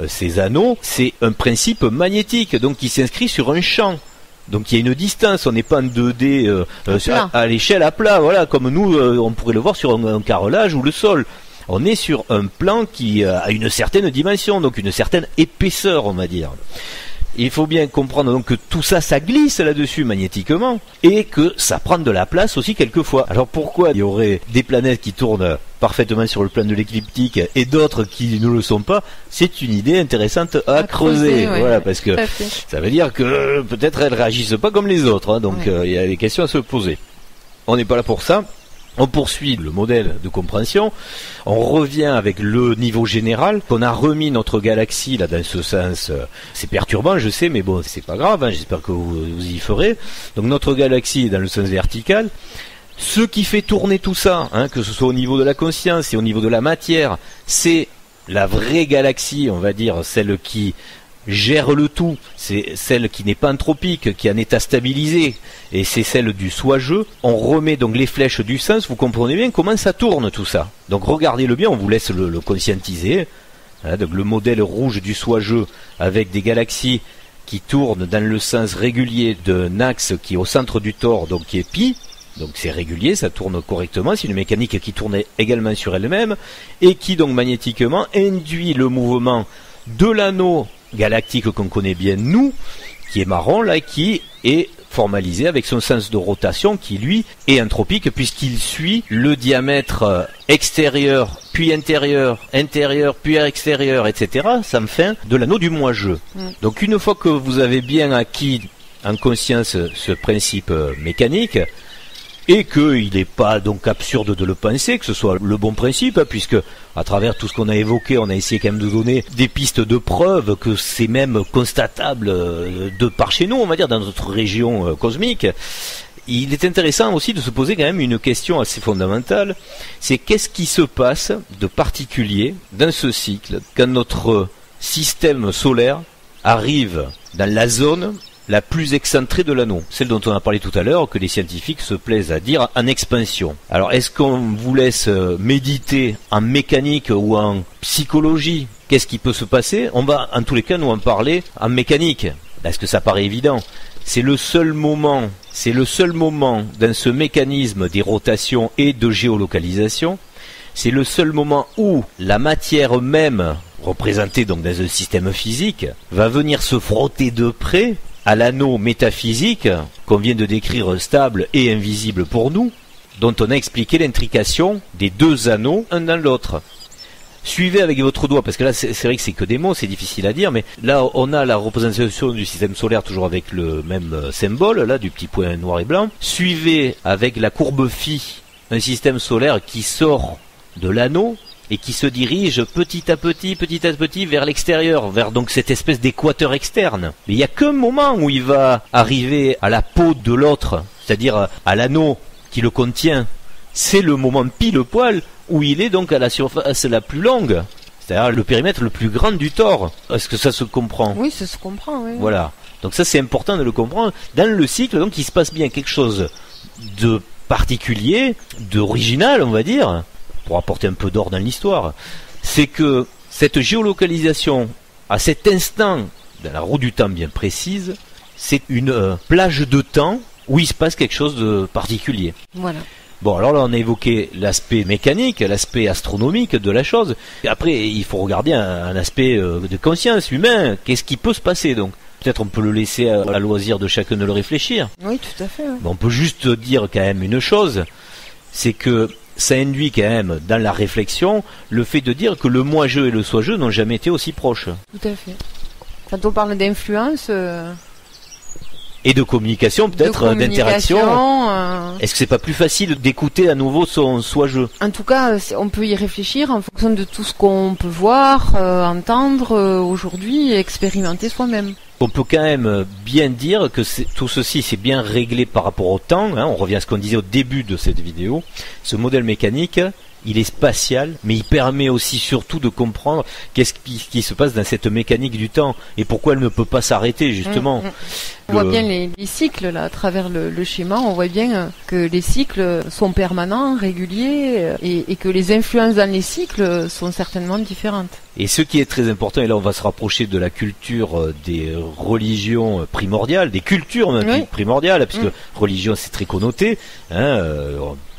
ces anneaux, c'est un principe magnétique, donc qui s'inscrit sur un champ. Donc il y a une distance, on n'est pas en 2D à l'échelle à plat, voilà, comme nous on pourrait le voir sur un carrelage ou le sol. On est sur un plan qui a une certaine dimension, donc une certaine épaisseur on va dire. Il faut bien comprendre donc que tout ça, ça glisse là-dessus magnétiquement et que ça prend de la place aussi quelquefois. Alors pourquoi il y aurait des planètes qui tournent parfaitement sur le plan de l'écliptique et d'autres qui ne le sont pas? C'est une idée intéressante à creuser. Ouais, voilà, parce que ça veut dire que peut-être elles réagissent pas comme les autres. Hein, donc il y a des questions à se poser. On n'est pas là pour ça. On poursuit le modèle de compréhension, on revient avec le niveau général, qu'on a remis notre galaxie là dans ce sens, c'est perturbant je sais, mais bon c'est pas grave, hein, j'espère que vous y ferez. Donc notre galaxie est dans le sens vertical, ce qui fait tourner tout ça, hein, que ce soit au niveau de la conscience et au niveau de la matière, c'est la vraie galaxie, on va dire, celle qui gère le tout, c'est celle qui n'est pas anthropique, qui est en état stabilisé, et c'est celle du soi-je. On remet donc les flèches du sens, vous comprenez bien comment ça tourne tout ça. Donc regardez-le bien, on vous laisse le conscientiser. Hein, donc le modèle rouge du soi-je avec des galaxies qui tournent dans le sens régulier d'un axe qui est au centre du tore, donc qui est pi. Donc c'est régulier, ça tourne correctement, c'est une mécanique qui tourne également sur elle-même, et qui donc magnétiquement induit le mouvement de l'anneau galactique qu'on connaît bien nous, qui est marron là, qui est formalisé avec son sens de rotation qui lui est anthropique puisqu'il suit le diamètre extérieur puis intérieur, intérieur puis extérieur, etc. Ça me fait de l'anneau du moi-je. Donc une fois que vous avez bien acquis en conscience ce principe mécanique, et qu'il n'est pas donc absurde de le penser, que ce soit le bon principe, hein, puisque à travers tout ce qu'on a évoqué, on a essayé quand même de donner des pistes de preuve que c'est même constatable de par chez nous, on va dire, dans notre région cosmique. Il est intéressant aussi de se poser quand même une question assez fondamentale, c'est qu'est-ce qui se passe de particulier dans ce cycle quand notre système solaire arrive dans la zone la plus excentrée de l'anneau, celle dont on a parlé tout à l'heure, que les scientifiques se plaisent à dire en expansion. Alors est-ce qu'on vous laisse méditer en mécanique ou en psychologie? Qu'est-ce qui peut se passer? On va en tous les cas nous en parler en mécanique, parce que ça paraît évident. C'est le seul moment dans ce mécanisme des rotations et de géolocalisation, c'est le seul moment où la matière même, représentée donc dans un système physique, va venir se frotter de près à l'anneau métaphysique qu'on vient de décrire stable et invisible pour nous, dont on a expliqué l'intrication des deux anneaux un dans l'autre. Suivez avec votre doigt, parce que là c'est vrai que c'est que des mots, c'est difficile à dire, mais là on a la représentation du système solaire toujours avec le même symbole, là du petit point noir et blanc. Suivez avec la courbe phi un système solaire qui sort de l'anneau et qui se dirige petit à petit vers l'extérieur, vers donc cette espèce d'équateur externe. Mais il n'y a qu'un moment où il va arriver à la peau de l'autre, c'est-à-dire à l'anneau qui le contient. C'est le moment pile poil où il est donc à la surface la plus longue, c'est-à-dire le périmètre le plus grand du tore. Est-ce que ça se comprend? Oui, ça se comprend, oui. Voilà. Donc ça c'est important de le comprendre. Dans le cycle, donc il se passe bien quelque chose de particulier, d'original, on va dire, pour apporter un peu d'ordre dans l'histoire, c'est que cette géolocalisation, à cet instant, dans la roue du temps bien précise, c'est une plage de temps où il se passe quelque chose de particulier. Voilà. Bon, alors là, on a évoqué l'aspect mécanique, l'aspect astronomique de la chose. Et après, il faut regarder un aspect de conscience humain. Qu'est-ce qui peut se passer, donc? Peut-être on peut le laisser à loisir de chacun de le réfléchir. Oui, tout à fait. Oui. Bon, on peut juste dire quand même une chose, c'est que ça induit quand même dans la réflexion le fait de dire que le moi-je et le soi-je n'ont jamais été aussi proches. Tout à fait. Quand on parle d'influence... Et de communication, peut-être, d'interaction. Est-ce que c'est pas plus facile d'écouter à nouveau son soi-je? En tout cas, on peut y réfléchir en fonction de tout ce qu'on peut voir, entendre aujourd'hui et expérimenter soi-même. On peut quand même bien dire que tout ceci c'est bien réglé par rapport au temps, hein, on revient à ce qu'on disait au début de cette vidéo. Ce modèle mécanique, il est spatial, mais il permet aussi surtout de comprendre qu'est-ce qui se passe dans cette mécanique du temps et pourquoi elle ne peut pas s'arrêter justement. On voit bien les cycles là, à travers le schéma, on voit bien que les cycles sont permanents, réguliers, et que les influences dans les cycles sont certainement différentes. Et ce qui est très important, et là on va se rapprocher de la culture des religions primordiales, des cultures même primordiales, puisque religion c'est très connoté,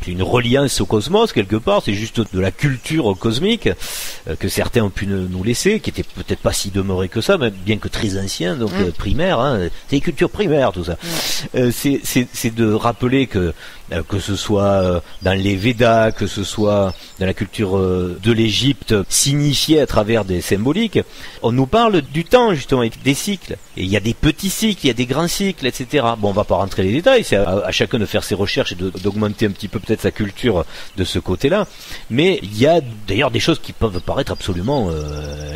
une reliance au cosmos quelque part, c'est juste de la culture cosmique que certains ont pu nous laisser, qui était peut-être pas si demeuré que ça, mais bien que très ancien, donc primaire, c'est les cultures primaires tout ça. C'est de rappeler que ce soit dans les Védas, que ce soit dans la culture de l'Égypte, signifié à travers des symboliques, on nous parle du temps justement, des cycles. Et il y a des petits cycles, il y a des grands cycles, etc. Bon, on va pas rentrer dans les détails, c'est à chacun de faire ses recherches et d'augmenter un petit peu peut-être sa culture de ce côté-là. Mais il y a d'ailleurs des choses qui peuvent paraître absolument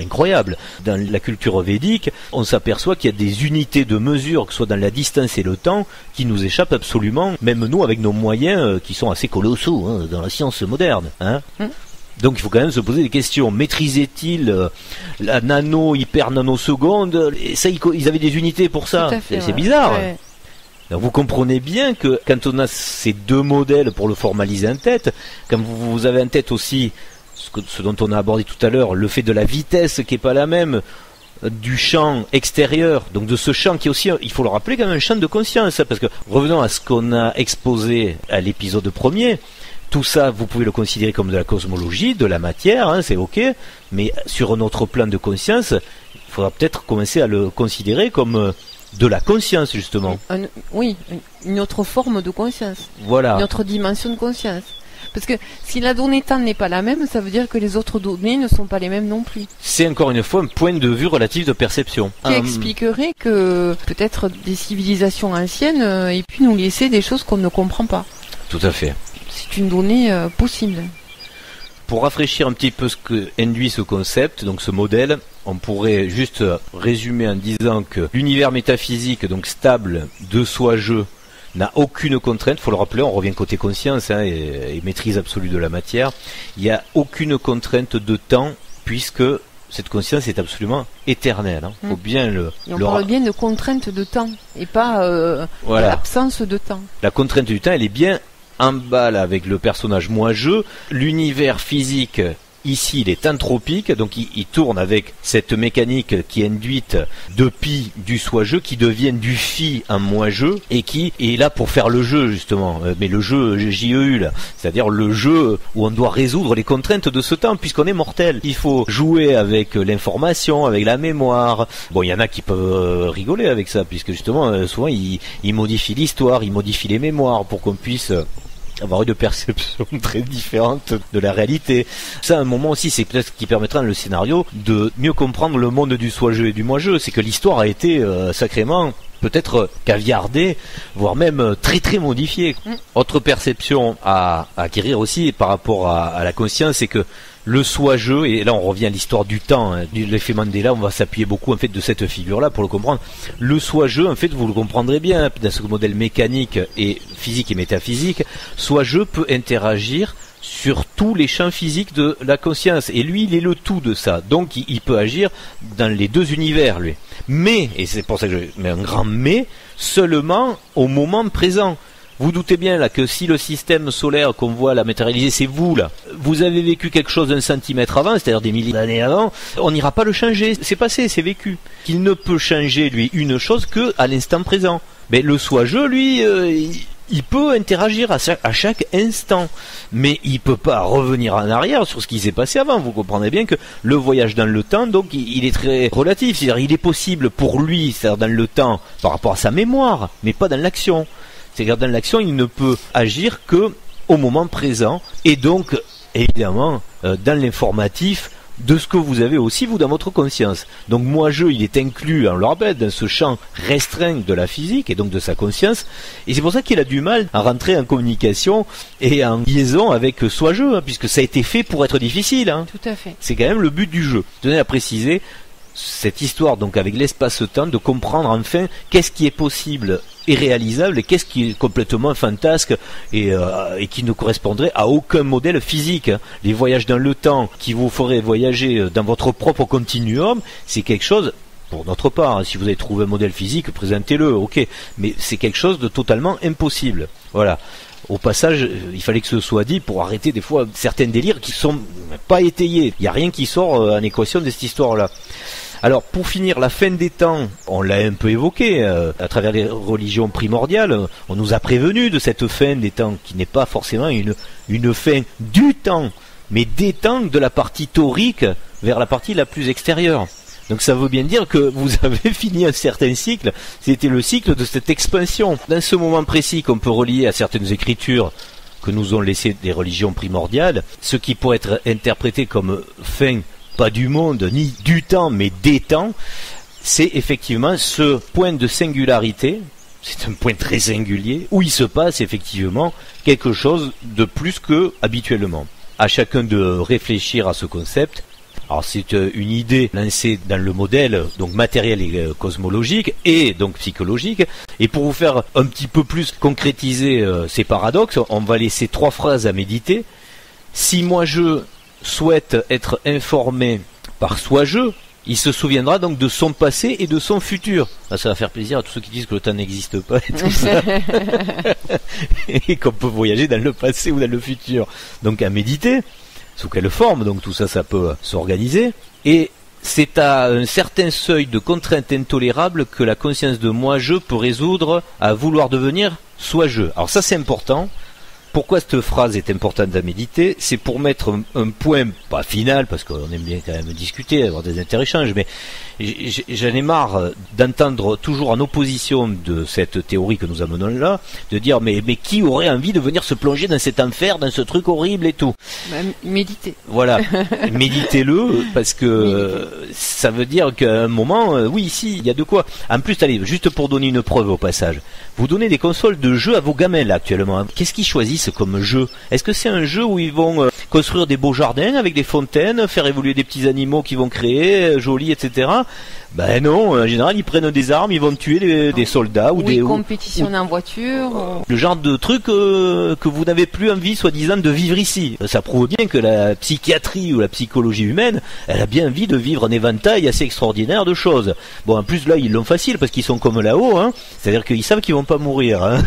incroyables. Dans la culture védique, on s'aperçoit qu'il y a des unités de mesure, que ce soit dans la distance et le temps, qui nous échappent absolument, même nous avec nos moyens qui sont assez colossaux dans la science moderne. Donc il faut quand même se poser des questions. Maîtrisait-il la hyper nanoseconde? Et ça, ils avaient des unités pour ça. C'est bizarre. Ouais. Donc vous comprenez bien que quand on a ces deux modèles pour le formaliser en tête, quand vous avez en tête aussi ce dont on a abordé tout à l'heure, le fait de la vitesse qui est pas la même, du champ extérieur, donc de ce champ qui est aussi, il faut le rappeler, quand même un champ de conscience, parce que revenons à ce qu'on a exposé à l'épisode premier, tout ça vous pouvez le considérer comme de la cosmologie, de la matière, c'est ok, mais sur un autre plan de conscience, il faudra peut-être commencer à le considérer comme de la conscience justement. Une autre forme de conscience, voilà. Une autre dimension de conscience. Parce que si la donnée temps n'est pas la même, ça veut dire que les autres données ne sont pas les mêmes non plus. C'est encore une fois un point de vue relatif de perception. Qui expliquerait que peut-être des civilisations anciennes aient pu nous laisser des choses qu'on ne comprend pas. Tout à fait. C'est une donnée possible. Pour rafraîchir un petit peu ce que induit ce concept, donc ce modèle, on pourrait juste résumer en disant que l'univers métaphysique, donc stable, de soi-jeu, n'a aucune contrainte, il faut le rappeler, on revient côté conscience et maîtrise absolue de la matière, il n'y a aucune contrainte de temps puisque cette conscience est absolument éternelle. Faut bien on parle bien de contrainte de temps et pas l'absence de temps. La contrainte du temps, elle est bien en bas là, avec le personnage moi-je, l'univers physique. Ici, il est entropique, donc il tourne avec cette mécanique qui est induite de pi du soi-je, qui devient du phi en moi-je, et qui est là pour faire le jeu, justement. Mais le jeu JEU, là, c'est-à-dire le jeu où on doit résoudre les contraintes de ce temps, puisqu'on est mortel. Il faut jouer avec l'information, avec la mémoire. Bon, il y en a qui peuvent rigoler avec ça, puisque justement, souvent, ils modifient l'histoire, ils modifient les mémoires pour qu'on puisse avoir une perception très différente de la réalité. Ça, à un moment aussi, c'est peut-être ce qui permettra dans le scénario de mieux comprendre le monde du soi-je et du moi-je. C'est que l'histoire a été sacrément, peut-être caviardée, voire même très très modifiée. Autre perception à acquérir aussi par rapport à la conscience, c'est que le soi-je, et là on revient à l'histoire du temps, l'effet Mandela, on va s'appuyer beaucoup en fait de cette figure-là pour le comprendre. Le soi-je, en fait, vous le comprendrez bien, dans ce modèle mécanique et physique et métaphysique, soi-je peut interagir sur tous les champs physiques de la conscience. Et lui, il est le tout de ça. Donc il peut agir dans les deux univers, lui. Mais, et c'est pour ça que je mets un grand mais, seulement au moment présent. Vous doutez bien là que si le système solaire qu'on voit là matérialisé, c'est vous là, vous avez vécu quelque chose d'un centimètre avant, c'est-à-dire des milliers d'années avant, on n'ira pas le changer, c'est passé, c'est vécu. Qu'il ne peut changer lui une chose que à l'instant présent. Mais le soi-je, lui, il peut interagir à chaque instant, mais il peut pas revenir en arrière sur ce qui s'est passé avant. Vous comprendrez bien que le voyage dans le temps, donc, il est très relatif, c'est-à-dire il est possible pour lui, c'est-à-dire dans le temps, par rapport à sa mémoire, mais pas dans l'action. C'est-à-dire dans l'action, il ne peut agir que au moment présent, et donc, évidemment, dans l'informatif, de ce que vous avez aussi, vous, dans votre conscience. Donc, moi-je, il est inclus, on le rappelle, dans ce champ restreint de la physique, et donc de sa conscience, et c'est pour ça qu'il a du mal à rentrer en communication et en liaison avec soi-je, puisque ça a été fait pour être difficile. Tout à fait. C'est quand même le but du jeu. Je tenais à préciser cette histoire, donc, avec l'espace-temps, de comprendre enfin qu'est-ce qui est possible et réalisable et qu'est-ce qui est complètement fantasque et qui ne correspondrait à aucun modèle physique. Les voyages dans le temps qui vous feraient voyager dans votre propre continuum, c'est quelque chose pour notre part, si vous avez trouvé un modèle physique, présentez-le, ok, mais c'est quelque chose de totalement impossible. Voilà. Au passage, il fallait que ce soit dit pour arrêter des fois certains délires qui sont pas étayés. Il n'y a rien qui sort en équation de cette histoire-là. Alors, pour finir, la fin des temps, on l'a un peu évoqué à travers les religions primordiales. On nous a prévenu de cette fin des temps qui n'est pas forcément une fin du temps, mais des temps de la partie taurique vers la partie la plus extérieure. Donc ça veut bien dire que vous avez fini un certain cycle, c'était le cycle de cette expansion. Dans ce moment précis qu'on peut relier à certaines écritures que nous ont laissées des religions primordiales, ce qui pourrait être interprété comme fin, pas du monde, ni du temps, mais des temps, c'est effectivement ce point de singularité, c'est un point très singulier, où il se passe effectivement quelque chose de plus que habituellement. À chacun de réfléchir à ce concept. Alors c'est une idée lancée dans le modèle donc matériel et cosmologique et donc psychologique. Et pour vous faire un petit peu plus concrétiser ces paradoxes, on va laisser 3 phrases à méditer. Si moi je souhaite être informé par soi-je, il se souviendra donc de son passé et de son futur. Ah, ça va faire plaisir à tous ceux qui disent que le temps n'existe pas et tout ça. Et qu'on peut voyager dans le passé ou dans le futur. Donc à méditer. Sous quelle forme, donc tout ça, ça peut s'organiser. Et c'est à un certain seuil de contrainte intolérable que la conscience de moi-je peut résoudre à vouloir devenir soi-je. Alors ça, c'est important. Pourquoi cette phrase est importante à méditer? C'est pour mettre un point, pas final, parce qu'on aime bien quand même discuter, avoir des interéchanges, mais j'en ai marre d'entendre toujours en opposition de cette théorie que nous amenons là, de dire mais qui aurait envie de venir se plonger dans cet enfer, dans ce truc horrible et tout. Méditer. Voilà, méditez-le, parce que ça veut dire qu'à un moment, oui, ici, il y a de quoi. En plus, allez, juste pour donner une preuve au passage, vous donnez des consoles de jeux à vos gamins là actuellement. Qu'est-ce qu'ils choisissent comme jeu? Est-ce que c'est un jeu où ils vont construire des beaux jardins avec des fontaines, faire évoluer des petits animaux qu'ils vont créer, jolis, etc. Ben non, en général ils prennent des armes, ils vont tuer des soldats ou des compétitions en voiture. Le genre de truc que vous n'avez plus envie, soi-disant, de vivre ici. Ça prouve bien que la psychiatrie ou la psychologie humaine, elle a bien envie de vivre un éventail assez extraordinaire de choses. Bon, en plus là ils l'ont facile parce qu'ils sont comme là-haut, hein. C'est-à-dire qu'ils savent qu'ils vont pas mourir, hein.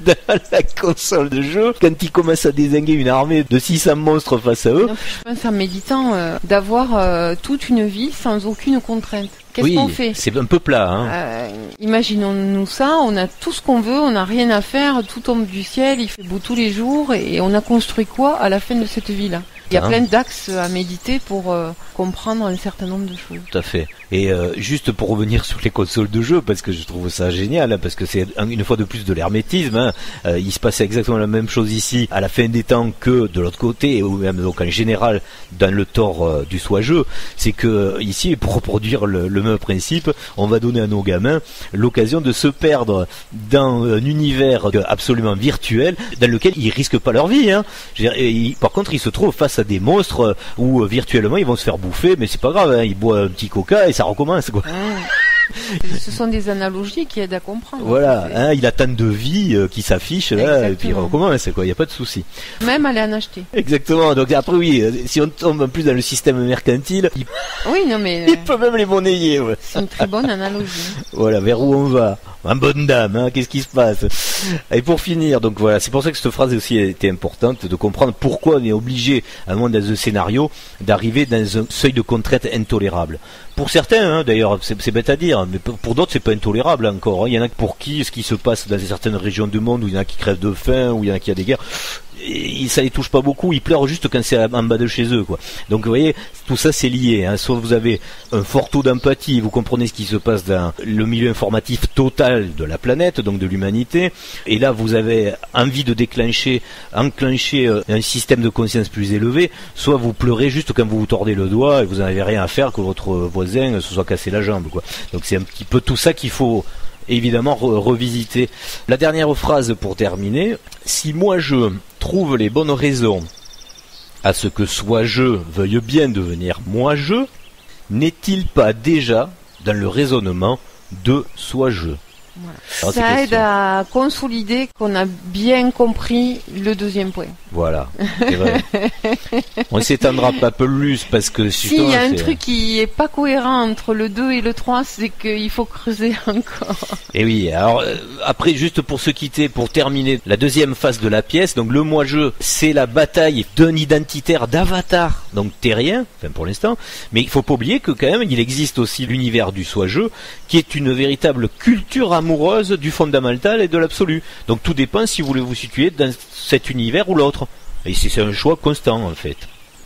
Dans la console de jeu, quand ils commencent à dézinguer une armée de 600 monstres face à eux. Donc, je pense en méditant d'avoir toute une vie sans aucune contrainte. Qu'est-ce qu'on fait? C'est un peu plat, hein. Imaginons-nous ça, on a tout ce qu'on veut, on n'a rien à faire, tout tombe du ciel, il fait beau tous les jours, et on a construit quoi à la fin de cette vie-là? Il y a plein d'axes à méditer pour comprendre un certain nombre de choses. Tout à fait. Et juste pour revenir sur les consoles de jeu, parce que je trouve ça génial, hein, parce que c'est une fois de plus de l'hermétisme. Hein. Il se passait exactement la même chose ici à la fin des temps que de l'autre côté, ou même donc en général dans le tort du soi-jeu. C'est que ici, pour reproduire le même principe, on va donner à nos gamins l'occasion de se perdre dans un univers absolument virtuel dans lequel ils risquent pas leur vie. Hein. Par contre, ils se trouvent face à des monstres où virtuellement ils vont se faire bouffer, mais c'est pas grave, hein, ils boivent un petit coca et ça recommence, quoi. Ce sont des analogies qui aident à comprendre. Voilà, hein, il a tant de vie qui s'affiche là. Exactement. Et puis il recommence, quoi, il n'y a pas de souci. Même aller en acheter. Exactement, donc après oui, si on tombe en plus dans le système mercantile, oui, non, mais il peut même les monnayer. Ouais. C'est une très bonne analogie. Voilà, vers où on va. En bonne dame, hein, qu'est-ce qui se passe? Et pour finir, donc voilà, c'est pour ça que cette phrase aussi était importante, de comprendre pourquoi on est obligé, à un moment dans un scénario, d'arriver dans un seuil de contrainte intolérable. Pour certains, hein, d'ailleurs, c'est bête à dire, mais pour d'autres, c'est pas intolérable encore. Hein. Il y en a pour qui ce qui se passe dans certaines régions du monde où il y en a qui crèvent de faim, où il y en a qui a des guerres, et ça les touche pas beaucoup, ils pleurent juste quand c'est en bas de chez eux, quoi. Donc vous voyez, tout ça c'est lié, hein. Soit vous avez un fort taux d'empathie, vous comprenez ce qui se passe dans le milieu informatif total de la planète, donc de l'humanité, et là vous avez envie de enclencher un système de conscience plus élevé, soit vous pleurez juste quand vous vous tordez le doigt et vous n'avez rien à faire que votre voisin se soit cassé la jambe, quoi. Donc c'est un petit peu tout ça qu'il faut évidemment revisiter. La dernière phrase pour terminer: si moi je trouve les bonnes raisons à ce que soi-je veuille bien devenir moi-je, n'est-il pas déjà dans le raisonnement de soi-je? Voilà. Alors, ça aide à consolider qu'on a bien compris le deuxième point. Voilà, c'est vrai. On s'étendra pas plus parce que... Si, il y a un truc qui est pas cohérent entre le 2 et le 3, c'est qu'il faut creuser encore. Et oui, alors après, juste pour se quitter, pour terminer la deuxième phase de la pièce, donc le moi-je, c'est la bataille d'un identitaire d'avatar, donc terrien, enfin pour l'instant, mais il faut pas oublier que quand même, il existe aussi l'univers du soi-je, qui est une véritable culture amoureuse du fondamental et de l'absolu. Donc tout dépend si vous voulez vous situer dans cet univers ou l'autre. Et c'est un choix constant en fait.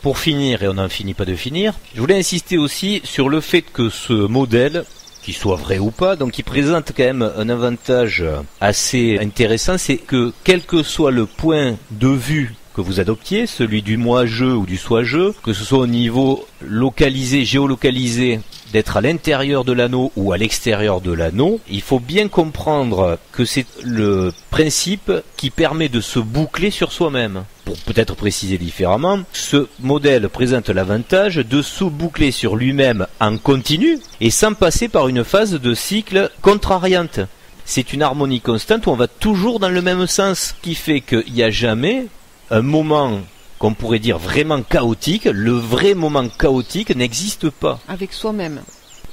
Pour finir, et on n'en finit pas de finir, je voulais insister aussi sur le fait que ce modèle, qu'il soit vrai ou pas, donc il présente quand même un avantage assez intéressant, c'est que quel que soit le point de vue que vous adoptiez, celui du moi-je ou du soi-je, que ce soit au niveau localisé, géolocalisé, d'être à l'intérieur de l'anneau ou à l'extérieur de l'anneau, il faut bien comprendre que c'est le principe qui permet de se boucler sur soi-même. Pour peut-être préciser différemment, ce modèle présente l'avantage de se boucler sur lui-même en continu et sans passer par une phase de cycle contrariante. C'est une harmonie constante où on va toujours dans le même sens, qui fait qu'il n'y a jamais un moment qu'on pourrait dire vraiment chaotique. Le vrai moment chaotique n'existe pas. Avec soi-même.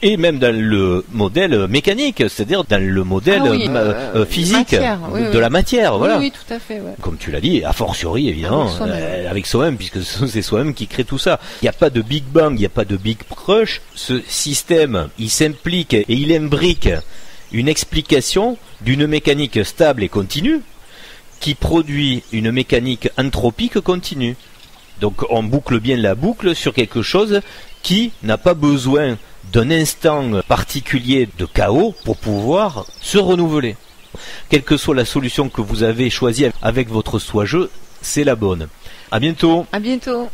Et même dans le modèle mécanique, c'est-à-dire dans le modèle physique de la matière. Voilà. Oui, tout à fait. Ouais. Comme tu l'as dit, a fortiori évidemment, avec soi-même, puisque c'est soi-même qui crée tout ça. Il n'y a pas de Big Bang, il n'y a pas de Big Crush. Ce système, il s'implique et il imbrique une explication d'une mécanique stable et continue, qui produit une mécanique anthropique continue. Donc on boucle bien la boucle sur quelque chose qui n'a pas besoin d'un instant particulier de chaos pour pouvoir se renouveler. Quelle que soit la solution que vous avez choisie avec votre soi-je, c'est la bonne. À bientôt. À bientôt.